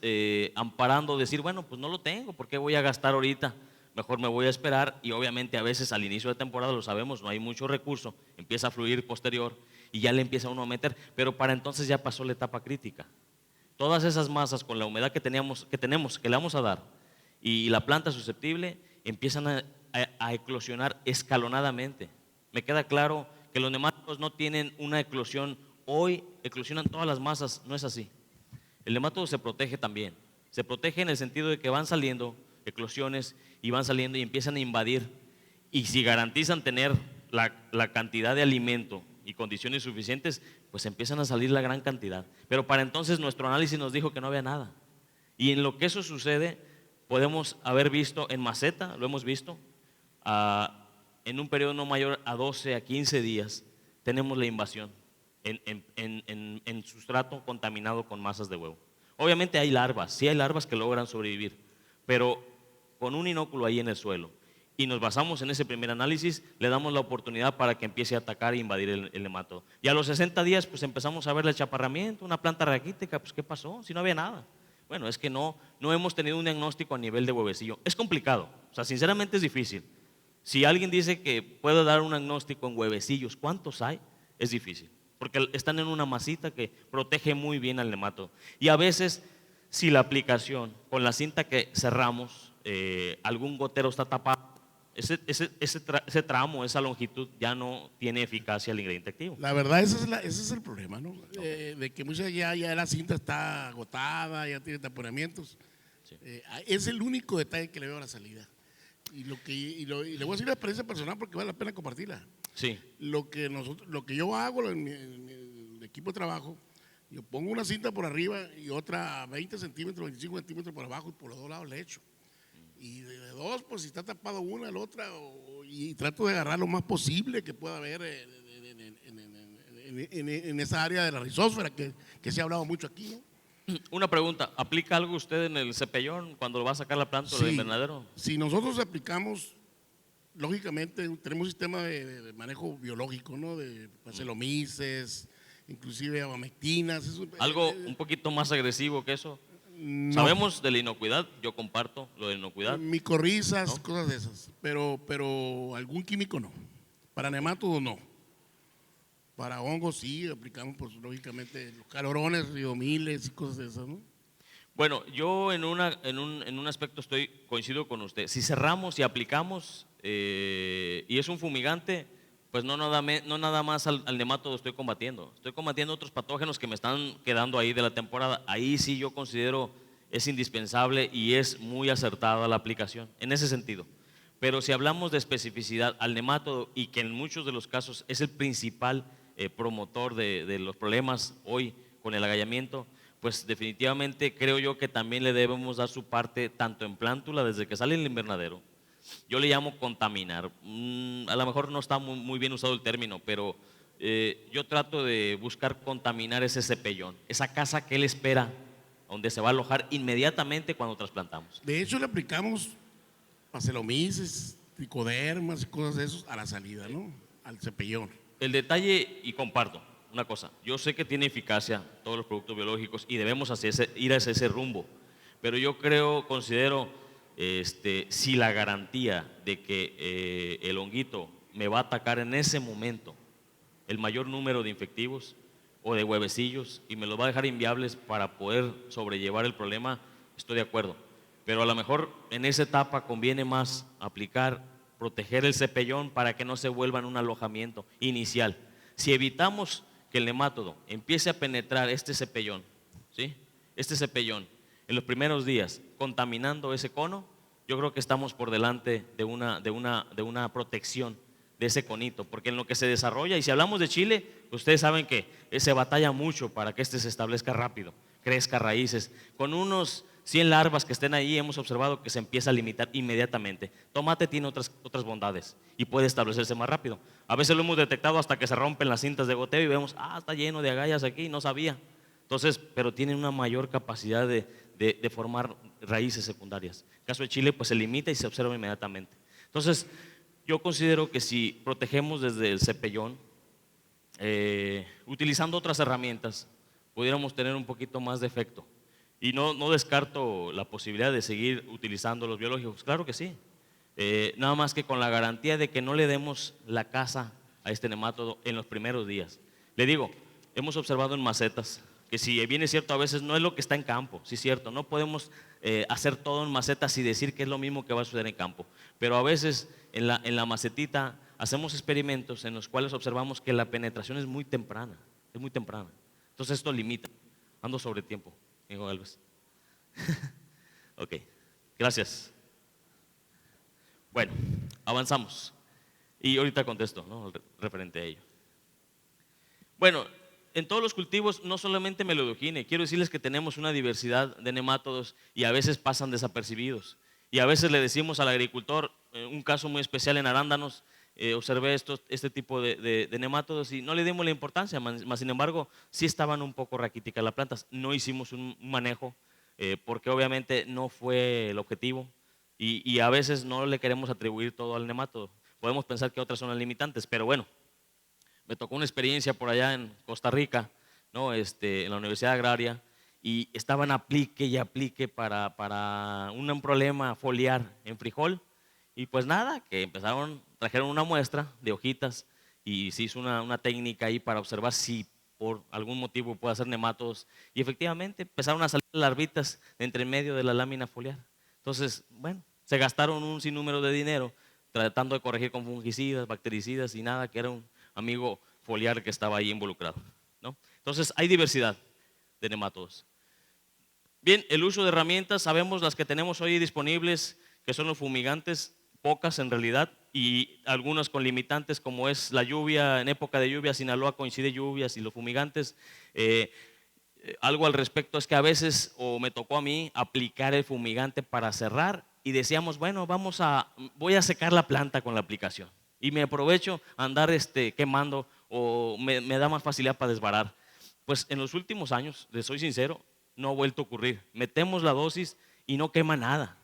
amparando, decir, bueno, pues no lo tengo, ¿por qué voy a gastar ahorita? Mejor me voy a esperar. Y obviamente a veces al inicio de temporada, lo sabemos, no hay mucho recurso, empieza a fluir posterior y ya le empieza uno a meter. Pero para entonces ya pasó la etapa crítica. Todas esas masas con la humedad que tenemos, que le vamos a dar, y la planta susceptible, empiezan a eclosionar escalonadamente. Me queda claro que los nemátodos no tienen una eclosión. Hoy eclosionan todas las masas, no es así. El nemátodo se protege también. Se protege en el sentido de que van saliendo eclosiones y van saliendo y empiezan a invadir. Y si garantizan tener la cantidad de alimento y condiciones suficientes, pues empiezan a salir la gran cantidad. Pero para entonces nuestro análisis nos dijo que no había nada. Y en lo que eso sucede, podemos haber visto en maceta, lo hemos visto, en un periodo no mayor a 12 a 15 días, tenemos la invasión en sustrato contaminado con masas de huevo. Obviamente hay larvas, sí hay larvas que logran sobrevivir, pero con un inóculo ahí en el suelo y nos basamos en ese primer análisis, le damos la oportunidad para que empiece a atacar e invadir el nemátodo. Y a los 60 días pues empezamos a ver el chaparramiento, una planta raquítica, pues ¿qué pasó? Si no había nada. Bueno, es que no hemos tenido un diagnóstico a nivel de huevecillo. Es complicado, o sea, sinceramente es difícil. Si alguien dice que puede dar un diagnóstico en huevecillos, ¿cuántos hay? Es difícil, porque están en una masita que protege muy bien al nemátodo. Y a veces, si la aplicación con la cinta que cerramos, algún gotero está tapado, ese tramo, esa longitud ya no tiene eficacia el ingrediente activo. La verdad, ese es el problema, ¿no? De que muchas ya la cinta está agotada, ya tiene taponamientos. Sí. Es el único detalle que le veo a la salida. Y le voy a decir la experiencia personal porque vale la pena compartirla. Sí, Lo que yo hago en mi equipo de trabajo, yo pongo una cinta por arriba y otra a 20 centímetros, 25 centímetros por abajo y por los dos lados le echo. Y de dos, pues si está tapado una, la otra, y trato de agarrar lo más posible que pueda haber en esa área de la rizósfera que se ha hablado mucho aquí, ¿no? una pregunta, ¿aplica algo usted en el cepellón cuando va a sacar la planta del invernadero? Si nosotros aplicamos, lógicamente tenemos un sistema de manejo biológico, ¿no? De acelomices, inclusive abamectinas. ¿Algo un poquito más agresivo que eso? No. Sabemos de la inocuidad, yo comparto lo de la inocuidad. Micorrizas, ¿no? cosas de esas, pero algún químico no. Para nemátodos no. Para hongos sí, aplicamos pues lógicamente los calorones, riomiles y cosas de esas, ¿no? Bueno, yo en un aspecto coincido con usted. Si cerramos y aplicamos y es un fumigante, pues no nada más al nemátodo estoy combatiendo otros patógenos que me están quedando ahí de la temporada. Ahí sí yo considero es indispensable y es muy acertada la aplicación en ese sentido. Pero si hablamos de especificidad al nemátodo y que en muchos de los casos es el principal promotor de los problemas hoy con el agallamiento, pues definitivamente creo yo que también le debemos dar su parte tanto en plántula desde que sale el invernadero. Yo le llamo contaminar. A lo mejor no está muy bien usado el término, pero yo trato de buscar contaminar ese cepellón, esa casa que él espera, donde se va a alojar inmediatamente cuando trasplantamos. De hecho, le aplicamos acelomices, tricodermas y cosas de esos a la salida, ¿no? Al cepellón. El detalle, y comparto una cosa, yo sé que tiene eficacia todos los productos biológicos y debemos ir hacia ese rumbo, pero yo considero, si la garantía de que el honguito me va a atacar en ese momento el mayor número de infectivos o de huevecillos y me los va a dejar inviables para poder sobrellevar el problema, estoy de acuerdo. Pero a lo mejor en esa etapa conviene más proteger el cepellón para que no se vuelva en un alojamiento inicial. Si evitamos que el nemátodo empiece a penetrar este cepellón, ¿sí? Este cepellón en los primeros días contaminando ese cono, yo creo que estamos por delante de una protección de ese conito, porque en lo que se desarrolla, y si hablamos de chile, ustedes saben que se batalla mucho para que se establezca rápido, crezca raíces. Con unos 100 larvas que estén ahí hemos observado que se empieza a limitar inmediatamente. Tomate tiene otras bondades y puede establecerse más rápido. A veces lo hemos detectado hasta que se rompen las cintas de goteo y vemos, está lleno de agallas aquí, no sabía. Entonces, pero tienen una mayor capacidad de formar raíces secundarias. En el caso de chile, pues se limita y se observa inmediatamente. Entonces, yo considero que si protegemos desde el cepellón, utilizando otras herramientas, pudiéramos tener un poquito más de efecto. Y no descarto la posibilidad de seguir utilizando los biológicos, claro que sí. Nada más que con la garantía de que no le demos la caza a este nemátodo en los primeros días. Le digo, hemos observado en macetas que si bien es cierto, a veces no es lo que está en campo, sí es cierto, no podemos hacer todo en macetas y decir que es lo mismo que va a suceder en campo, pero a veces en la macetita hacemos experimentos en los cuales observamos que la penetración es muy temprana, entonces esto limita. Ando sobre tiempo, amigo Galvez. Ok, gracias. Bueno, avanzamos y ahorita contesto, ¿no? Referente a ello. Bueno, en todos los cultivos, no solamente melodogine, quiero decirles que tenemos una diversidad de nemátodos y a veces pasan desapercibidos. Y a veces le decimos al agricultor, un caso muy especial en arándanos, observé este tipo de nemátodos y no le dimos la importancia, más sin embargo, sí estaban un poco raquíticas las plantas. No hicimos un manejo porque obviamente no fue el objetivo y a veces no le queremos atribuir todo al nemátodo. Podemos pensar que otras son las limitantes, pero bueno. Me tocó una experiencia por allá en Costa Rica, ¿no? En la Universidad Agraria, y estaban aplique y aplique para un problema foliar en frijol. Y pues nada, que trajeron una muestra de hojitas y se hizo una técnica ahí para observar si por algún motivo puede hacer nemátodos. Y efectivamente empezaron a salir larvitas entre medio de la lámina foliar. Entonces, bueno, se gastaron un sinnúmero de dinero tratando de corregir con fungicidas, bactericidas y nada, que era un amigo foliar que estaba ahí involucrado, ¿no? Entonces hay diversidad de nemátodos. Bien, el uso de herramientas, sabemos las que tenemos hoy disponibles, que son los fumigantes, pocas en realidad, y algunas con limitantes como es la lluvia. En época de lluvia, Sinaloa coincide lluvias y los fumigantes. Algo al respecto es que a veces, o me tocó a mí, aplicar el fumigante para cerrar y decíamos, bueno, voy a secar la planta con la aplicación y me aprovecho a andar quemando o me da más facilidad para desbarar. Pues en los últimos años, les soy sincero, no ha vuelto a ocurrir. Metemos la dosis y no quema nada.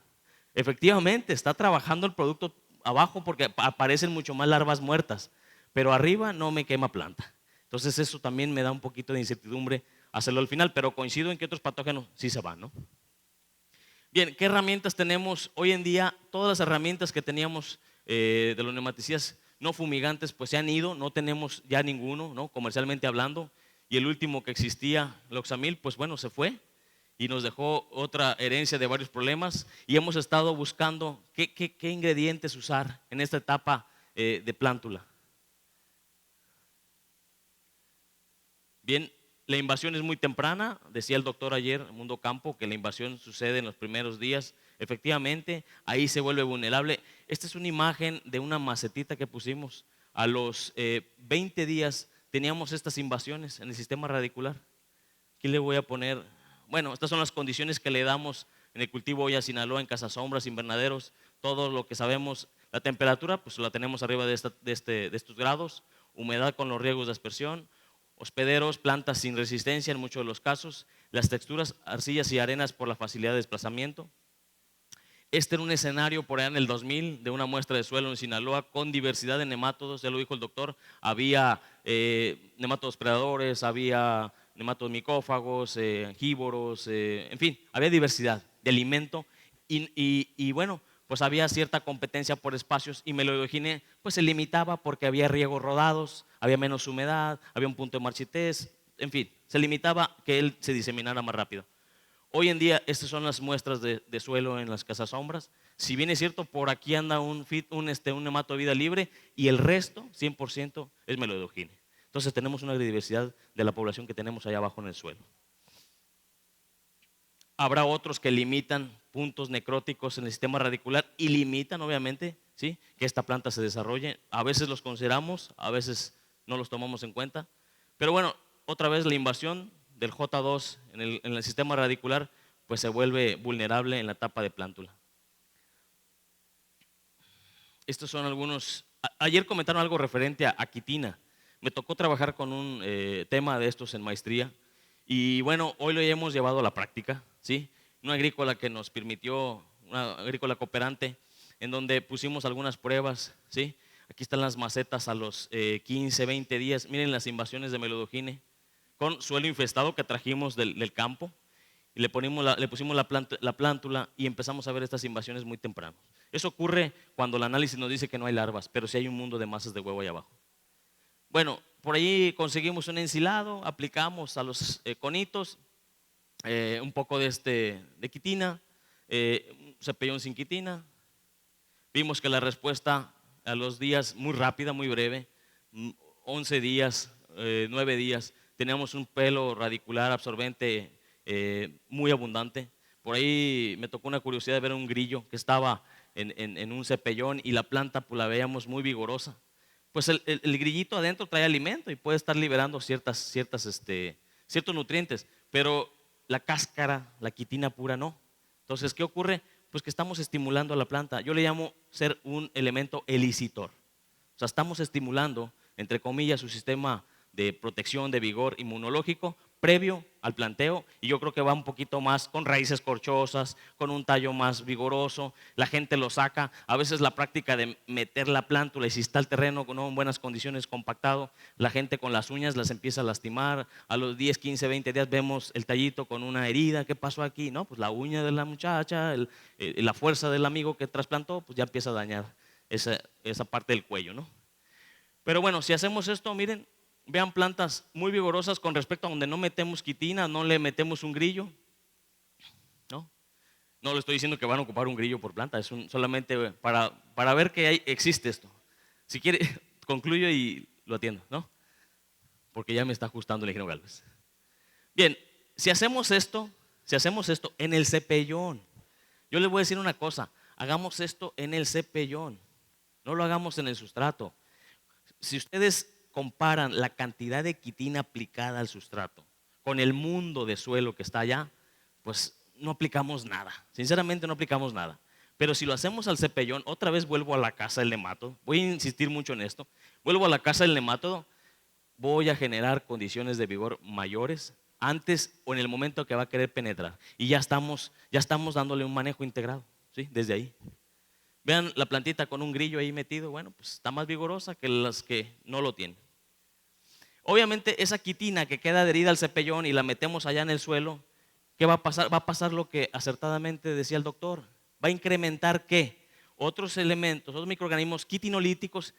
Efectivamente, está trabajando el producto abajo porque aparecen mucho más larvas muertas, pero arriba no me quema planta. Entonces eso también me da un poquito de incertidumbre hacerlo al final, pero coincido en que otros patógenos sí se van, ¿no? Bien, ¿qué herramientas tenemos hoy en día? Todas las herramientas que teníamos de los nematicidas no fumigantes pues se han ido, no tenemos ya ninguno, ¿no? Comercialmente hablando, y el último que existía, Loxamil, pues bueno, se fue y nos dejó otra herencia de varios problemas y hemos estado buscando qué ingredientes usar en esta etapa de plántula. Bien, la invasión es muy temprana, decía el doctor ayer en Mundo Campo que la invasión sucede en los primeros días. Efectivamente, ahí se vuelve vulnerable. Esta es una imagen de una macetita que pusimos. A los 20 días teníamos estas invasiones en el sistema radicular. Aquí le voy a poner, bueno, estas son las condiciones que le damos en el cultivo hoy a Sinaloa, en cazasombras, invernaderos, todo lo que sabemos. La temperatura, pues la tenemos arriba de estos grados, humedad con los riesgos de aspersión, hospederos, plantas sin resistencia en muchos de los casos, las texturas, arcillas y arenas por la facilidad de desplazamiento. Este era un escenario por allá en el 2000 de una muestra de suelo en Sinaloa con diversidad de nemátodos, ya lo dijo el doctor, había nemátodos predadores, había nemátodos micófagos, angívoros, en fin, había diversidad de alimento y bueno, pues había cierta competencia por espacios y Meloidogine pues se limitaba porque había riegos rodados, había menos humedad, había un punto de marchitez, en fin, se limitaba que él se diseminara más rápido. Hoy en día estas son las muestras de suelo en las cazasombras. Si bien es cierto, por aquí anda un nemato de vida libre y el resto, 100%, es Meloidogine. Entonces tenemos una biodiversidad de la población que tenemos allá abajo en el suelo. Habrá otros que limitan puntos necróticos en el sistema radicular y limitan, obviamente, ¿sí?, que esta planta se desarrolle. A veces los consideramos, a veces no los tomamos en cuenta. Pero bueno, otra vez la invasión del J2 en el sistema radicular pues se vuelve vulnerable en la etapa de plántula. Estos son algunos. Ayer comentaron algo referente a quitina. Me tocó trabajar con un tema de estos en maestría y bueno, hoy lo hemos llevado a la práctica, ¿sí? Una agrícola que nos permitió, una agrícola cooperante, en donde pusimos algunas pruebas, ¿sí? Aquí están las macetas a los 15, 20 días. Miren las invasiones de Meloidogine con suelo infestado que trajimos del campo y le pusimos la plántula y empezamos a ver estas invasiones muy temprano. Eso ocurre cuando el análisis nos dice que no hay larvas, pero sí hay un mundo de masas de huevo ahí abajo. Bueno, por ahí conseguimos un ensilado, aplicamos a los conitos un poco de quitina, un cepellón sin quitina. Vimos que la respuesta a los días muy rápida, muy breve, 11 días, 9 días, teníamos un pelo radicular absorbente muy abundante. Por ahí me tocó una curiosidad de ver un grillo que estaba en un cepellón y la planta pues la veíamos muy vigorosa. Pues el grillito adentro trae alimento y puede estar liberando ciertos nutrientes, pero la cáscara, la quitina pura no. Entonces, ¿qué ocurre? Pues que estamos estimulando a la planta. Yo le llamo ser un elemento elicitor. O sea, estamos estimulando, entre comillas, su sistema de protección, de vigor inmunológico previo al planteo, y yo creo que va un poquito más con raíces corchosas, con un tallo más vigoroso. La gente lo saca, a veces la práctica de meter la plántula y si está el terreno no en buenas condiciones compactado, la gente con las uñas las empieza a lastimar. A los 10, 15, 20 días vemos el tallito con una herida. ¿Qué pasó aquí? No, pues la uña de la muchacha, la fuerza del amigo que trasplantó, pues ya empieza a dañar esa parte del cuello, ¿no? Pero bueno, si hacemos esto, miren, vean plantas muy vigorosas con respecto a donde no metemos quitina, no le metemos un grillo. No le estoy diciendo que van a ocupar un grillo por planta, es solamente para ver que existe esto. Si quiere, concluyo y lo atiendo, ¿no? Porque ya me está ajustando el ingeniero Galvez. Bien, si hacemos esto en el cepellón, yo les voy a decir una cosa, hagamos esto en el cepellón, no lo hagamos en el sustrato. Si ustedes comparan la cantidad de quitina aplicada al sustrato con el mundo de suelo que está allá, pues no aplicamos nada, sinceramente no aplicamos nada. Pero si lo hacemos al cepellón, otra vez vuelvo a la casa del nemátodo, voy a insistir mucho en esto, vuelvo a la casa del nemátodo, voy a generar condiciones de vigor mayores antes o en el momento que va a querer penetrar. Y ya estamos dándole un manejo integrado, ¿sí? Desde ahí. Vean la plantita con un grillo ahí metido, bueno, pues está más vigorosa que las que no lo tienen. Obviamente esa quitina que queda adherida al cepellón y la metemos allá en el suelo, ¿qué va a pasar? Va a pasar lo que acertadamente decía el doctor. Va a incrementar ¿qué? Otros elementos, otros microorganismos quitinolíticos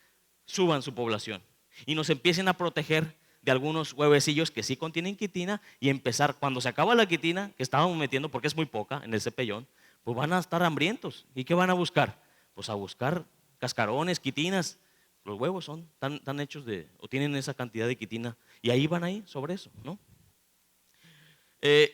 suban su población y nos empiecen a proteger de algunos huevecillos que sí contienen quitina y empezar, cuando se acaba la quitina que estábamos metiendo, porque es muy poca en el cepellón, pues van a estar hambrientos. ¿Y qué van a buscar? Pues a buscar cascarones, quitinas. Los huevos están hechos o tienen esa cantidad de quitina y ahí van ahí sobre eso, ¿no?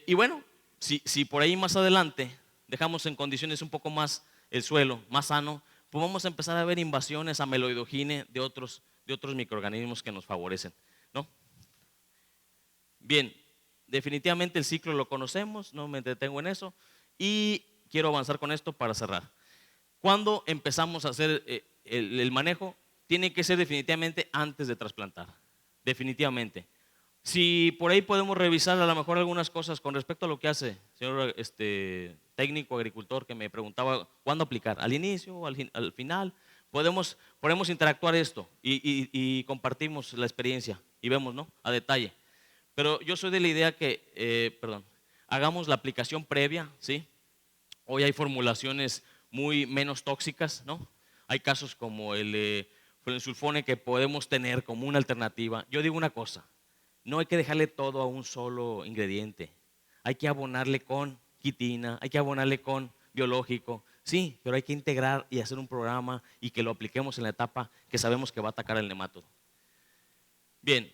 Y bueno, si por ahí más adelante dejamos en condiciones un poco más el suelo, más sano, pues vamos a empezar a ver invasiones a Meloidogine de otros microorganismos que nos favorecen, ¿no? Bien, definitivamente el ciclo lo conocemos, no me entretengo en eso y quiero avanzar con esto para cerrar. Cuando empezamos a hacer el manejo, tiene que ser definitivamente antes de trasplantar, definitivamente. Si por ahí podemos revisar a lo mejor algunas cosas con respecto a lo que hace señor técnico agricultor que me preguntaba cuándo aplicar, al inicio o al final, podemos interactuar esto y compartimos la experiencia y vemos, ¿no? A detalle. Pero yo soy de la idea que, hagamos la aplicación previa, ¿sí? Hoy hay formulaciones muy menos tóxicas, ¿no? Hay casos como el sulfone que podemos tener como una alternativa. Yo digo una cosa, no hay que dejarle todo a un solo ingrediente. Hay que abonarle con quitina, hay que abonarle con biológico, sí, pero hay que integrar y hacer un programa y que lo apliquemos en la etapa que sabemos que va a atacar el nemátodo. Bien,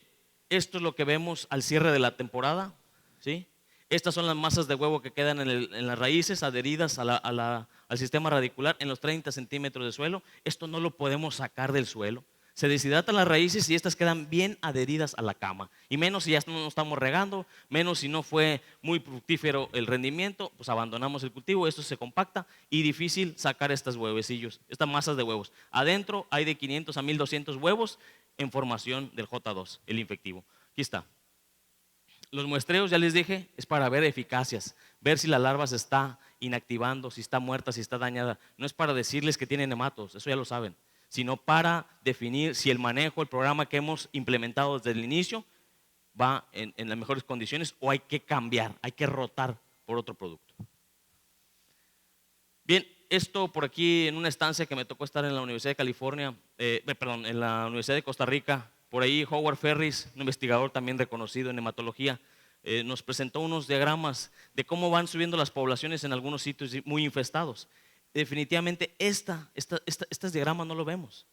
esto es lo que vemos al cierre de la temporada, ¿sí? Estas son las masas de huevo que quedan en las raíces adheridas al sistema radicular en los 30 centímetros de suelo. Esto no lo podemos sacar del suelo. Se deshidratan las raíces y estas quedan bien adheridas a la cama. Y menos si ya no estamos regando, menos si no fue muy fructífero el rendimiento, pues abandonamos el cultivo, esto se compacta y difícil sacar estos huevecillos, estas masas de huevos. Adentro hay de 500 a 1200 huevos en formación del J2, el infectivo. Aquí está. Los muestreos, ya les dije, es para ver eficacias, ver si la larva se está inactivando, si está muerta, si está dañada. No es para decirles que tiene nematodos, eso ya lo saben, sino para definir si el manejo, el programa que hemos implementado desde el inicio va en las mejores condiciones o hay que cambiar, hay que rotar por otro producto. Bien, esto por aquí en una estancia que me tocó estar en la Universidad de California, en la Universidad de Costa Rica, por ahí Howard Ferris, un investigador también reconocido en hematología, nos presentó unos diagramas de cómo van subiendo las poblaciones en algunos sitios muy infestados. Definitivamente estos diagramas no los vemos.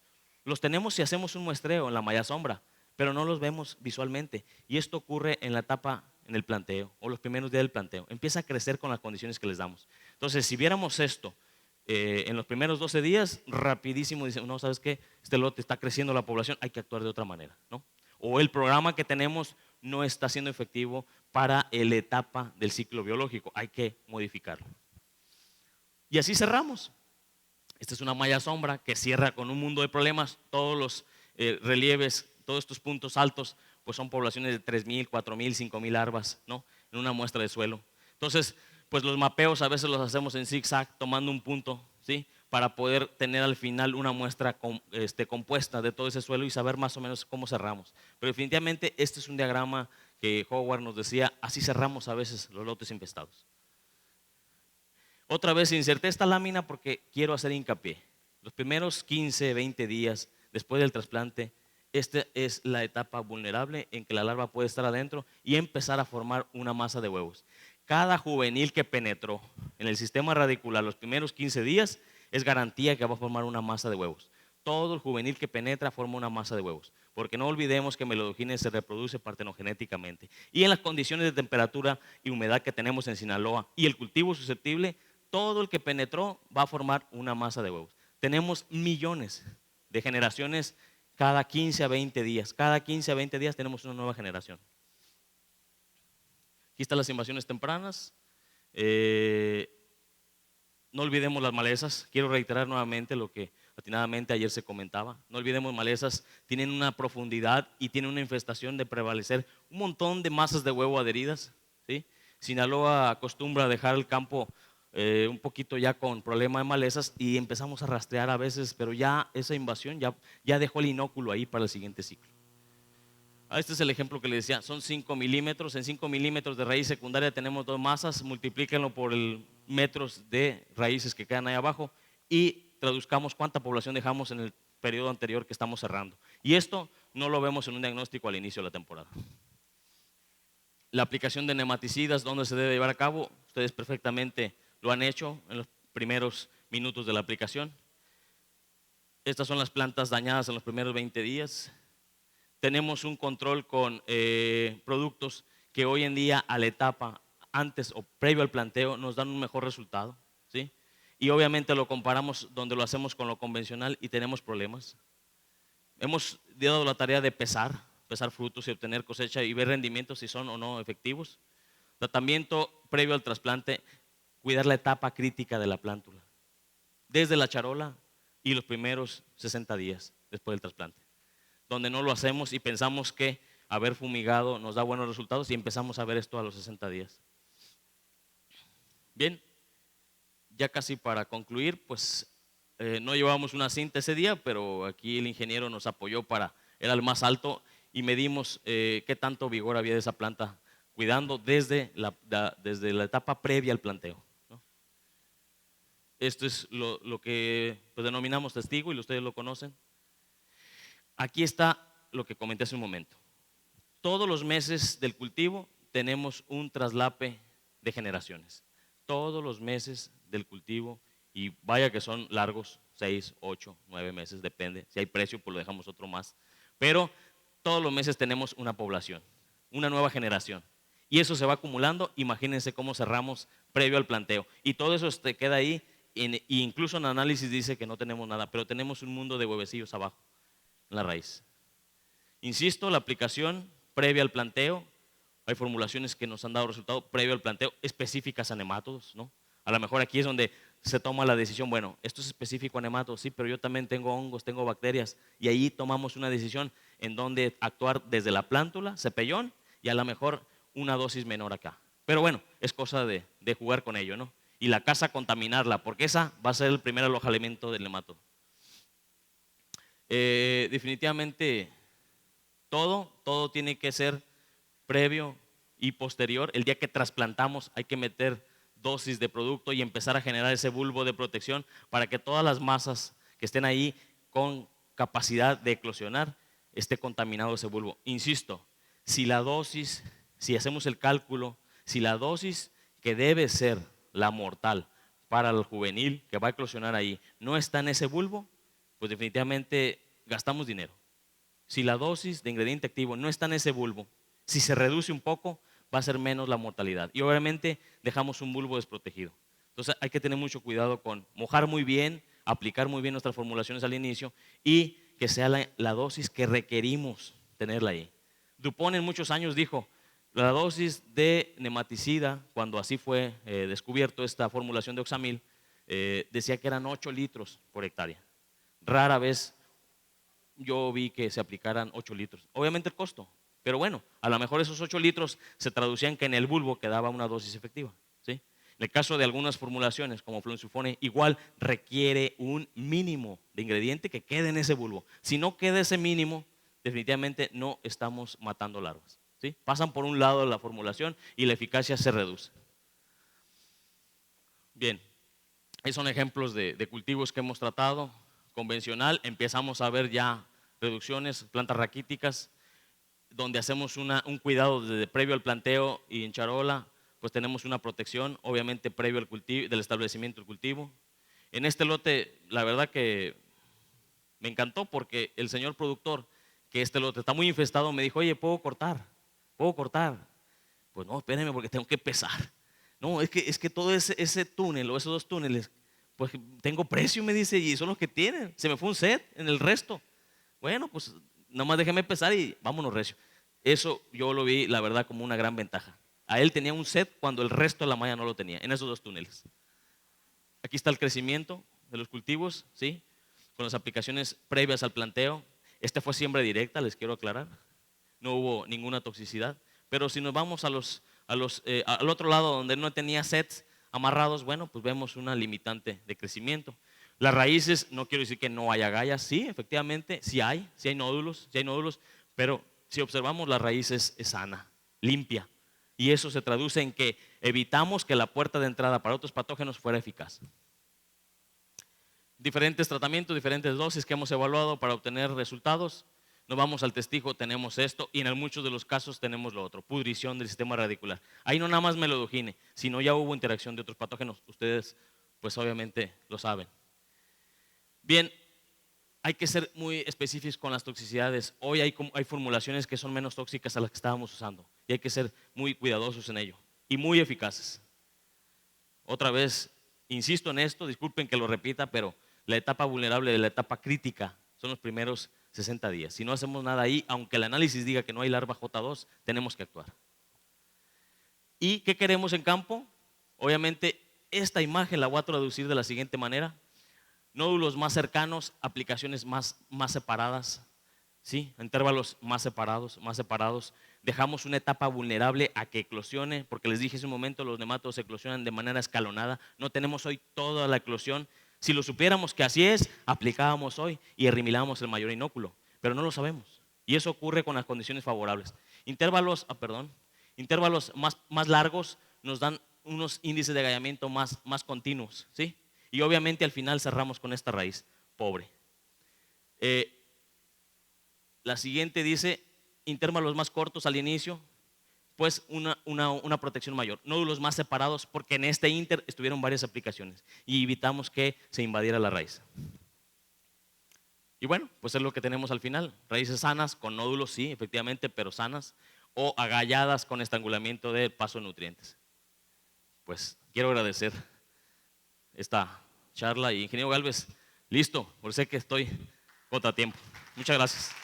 Los tenemos si hacemos un muestreo en la malla sombra, pero no los vemos visualmente. Y esto ocurre en la etapa, en el planteo o los primeros días del planteo. Empieza a crecer con las condiciones que les damos. Entonces, si viéramos esto en los primeros 12 días, rapidísimo dicen, no, ¿sabes qué? Este lote está creciendo la población, hay que actuar de otra manera, ¿no? O el programa que tenemos no está siendo efectivo para la etapa del ciclo biológico, hay que modificarlo. Y así cerramos. Esta es una malla sombra que cierra con un mundo de problemas, todos los relieves, todos estos puntos altos, pues son poblaciones de 3,000, 4,000, 5,000 larvas, ¿no? En una muestra de suelo. Entonces, pues los mapeos a veces los hacemos en zigzag, tomando un punto, ¿sí? Para poder tener al final una muestra compuesta de todo ese suelo y saber más o menos cómo cerramos. Pero definitivamente este es un diagrama que Howard nos decía, así cerramos a veces los lotes infestados. Otra vez inserté esta lámina porque quiero hacer hincapié. Los primeros 15, 20 días después del trasplante, esta es la etapa vulnerable en que la larva puede estar adentro y empezar a formar una masa de huevos. Cada juvenil que penetró en el sistema radicular los primeros 15 días es garantía que va a formar una masa de huevos. Todo el juvenil que penetra forma una masa de huevos, porque no olvidemos que Melodogines se reproduce partenogenéticamente. Y en las condiciones de temperatura y humedad que tenemos en Sinaloa y el cultivo susceptible, todo el que penetró va a formar una masa de huevos. Tenemos millones de generaciones cada 15 a 20 días. Cada 15 a 20 días tenemos una nueva generación. Aquí están las invasiones tempranas. No olvidemos las malezas. Quiero reiterar nuevamente lo que atinadamente ayer se comentaba. No olvidemos malezas, tienen una profundidad y tienen una infestación de prevalecer un montón de masas de huevo adheridas, ¿sí? Sinaloa acostumbra a dejar el campo un poquito ya con problema de malezas y empezamos a rastrear a veces, pero ya esa invasión ya dejó el inóculo ahí para el siguiente ciclo. Este es el ejemplo que les decía, son 5 milímetros, en 5 milímetros de raíz secundaria tenemos 2 masas, multiplíquenlo por el metros de raíces que quedan ahí abajo y traduzcamos cuánta población dejamos en el periodo anterior que estamos cerrando. Y esto no lo vemos en un diagnóstico al inicio de la temporada. La aplicación de nematicidas, ¿dónde se debe llevar a cabo? Ustedes perfectamente lo han hecho en los primeros minutos de la aplicación. Estas son las plantas dañadas en los primeros 20 días. Tenemos un control con productos que hoy en día a la etapa antes o previo al planteo nos dan un mejor resultado, ¿sí? Y obviamente lo comparamos donde lo hacemos con lo convencional y tenemos problemas. Hemos dado la tarea de pesar frutos y obtener cosecha y ver rendimientos si son o no efectivos. Tratamiento previo al trasplante, cuidar la etapa crítica de la plántula, desde la charola y los primeros 60 días después del trasplante, donde no lo hacemos y pensamos que haber fumigado nos da buenos resultados y empezamos a ver esto a los 60 días. Bien, ya casi para concluir, pues no llevábamos una cinta ese día, pero aquí el ingeniero nos apoyó era el más alto y medimos qué tanto vigor había de esa planta, cuidando desde la etapa previa al planteo, ¿no? Esto es lo que pues, denominamos testigo y ustedes lo conocen. Aquí está lo que comenté hace un momento. Todos los meses del cultivo tenemos un traslape de generaciones. Todos los meses del cultivo, y vaya que son largos, 6, 8, 9 meses, depende. Si hay precio, pues lo dejamos otro más. Pero todos los meses tenemos una población, una nueva generación. Y eso se va acumulando, imagínense cómo cerramos previo al planteo. Y todo eso queda ahí, e incluso en análisis dice que no tenemos nada, pero tenemos un mundo de huevecillos abajo, en la raíz. Insisto, la aplicación previa al planteo, hay formulaciones que nos han dado resultado previo al planteo, específicas a nemátodos, ¿no? A lo mejor aquí es donde se toma la decisión, bueno, esto es específico a nemátodos, sí, pero yo también tengo hongos, tengo bacterias, y ahí tomamos una decisión en donde actuar desde la plántula, cepellón, y a lo mejor una dosis menor acá. Pero bueno, es cosa de jugar con ello, ¿no? Y la casa contaminarla, porque esa va a ser el primer alojamiento del nemátodo. Definitivamente todo tiene que ser previo y posterior. El día que trasplantamos hay que meter dosis de producto y empezar a generar ese bulbo de protección para que todas las masas que estén ahí con capacidad de eclosionar esté contaminado ese bulbo. Insisto, si la dosis, si hacemos el cálculo, si la dosis que debe ser la mortal para el juvenil que va a eclosionar ahí no está en ese bulbo, pues definitivamente gastamos dinero. Si la dosis de ingrediente activo no está en ese bulbo, si se reduce un poco, va a ser menos la mortalidad. Y obviamente dejamos un bulbo desprotegido. Entonces hay que tener mucho cuidado con mojar muy bien, aplicar muy bien nuestras formulaciones al inicio y que sea la dosis que requerimos tenerla ahí. Dupont en muchos años dijo, la dosis de nematicida, cuando así fue descubierto esta formulación de oxamil, decía que eran 8 litros por hectárea. Rara vez yo vi que se aplicaran 8 litros. Obviamente el costo, pero bueno, a lo mejor esos 8 litros se traducían que en el bulbo quedaba una dosis efectiva, ¿sí? En el caso de algunas formulaciones como fluoxifone, igual requiere un mínimo de ingrediente que quede en ese bulbo. Si no queda ese mínimo, definitivamente no estamos matando larvas, ¿sí? Pasan por un lado de la formulación y la eficacia se reduce. Bien, esos son ejemplos de cultivos que hemos tratado. Convencional, empezamos a ver ya reducciones, plantas raquíticas, donde hacemos un cuidado desde previo al planteo y en charola, pues tenemos una protección, obviamente previo al cultivo, del establecimiento del cultivo. En este lote, la verdad que me encantó porque el señor productor, que este lote está muy infestado, me dijo, oye, ¿puedo cortar? ¿Puedo cortar? Pues no, espérenme porque tengo que pesar. No, es que todo ese túnel o esos 2 túneles, pues tengo precio, me dice, y son los que tienen. Se me fue un set en el resto. Bueno, pues nomás déjeme pesar y vámonos recio. Eso yo lo vi, la verdad, como una gran ventaja. A él tenía un set cuando el resto de la malla no lo tenía, en esos 2 túneles. Aquí está el crecimiento de los cultivos, ¿sí? Con las aplicaciones previas al planteo. Este fue siembra directa, les quiero aclarar. No hubo ninguna toxicidad. Pero si nos vamos al otro lado donde no tenía sets amarrados, bueno, pues vemos una limitante de crecimiento. Las raíces, no quiero decir que no haya agallas, sí, efectivamente, sí hay nódulos, pero si observamos la raíz es sana, limpia. Y eso se traduce en que evitamos que la puerta de entrada para otros patógenos fuera eficaz. Diferentes tratamientos, diferentes dosis que hemos evaluado para obtener resultados. Nos vamos al testigo, tenemos esto y en muchos de los casos tenemos lo otro, pudrición del sistema radicular. Ahí no nada más melodogine, sino ya hubo interacción de otros patógenos. Ustedes pues obviamente lo saben. Bien, hay que ser muy específicos con las toxicidades. Hoy hay formulaciones que son menos tóxicas a las que estábamos usando y hay que ser muy cuidadosos en ello y muy eficaces. Otra vez, insisto en esto, disculpen que lo repita, pero la etapa vulnerable de la etapa crítica son los primeros 60 días. Si no hacemos nada ahí, aunque el análisis diga que no hay larva J2, tenemos que actuar. ¿Y qué queremos en campo? Obviamente, esta imagen la voy a traducir de la siguiente manera. Nódulos más cercanos, aplicaciones más separadas, ¿sí? Intervalos más separados, más separados. Dejamos una etapa vulnerable a que eclosione, porque les dije hace un momento, los nematodos eclosionan de manera escalonada. No tenemos hoy toda la eclosión. Si lo supiéramos que así es, aplicábamos hoy y errimilábamos el mayor inóculo, pero no lo sabemos. Y eso ocurre con las condiciones favorables. Intervalos más largos nos dan unos índices de agallamiento más continuos, ¿sí? Y obviamente al final cerramos con esta raíz, pobre. La siguiente dice, intervalos más cortos al inicio, pues una protección mayor. Nódulos más separados, porque en este inter estuvieron varias aplicaciones y evitamos que se invadiera la raíz. Y bueno, pues es lo que tenemos al final. Raíces sanas, con nódulos, sí, efectivamente, pero sanas, o agalladas con estrangulamiento del paso de nutrientes. Pues quiero agradecer esta charla y ingeniero Gálvez, listo, por sé que estoy contratiempo. Muchas gracias.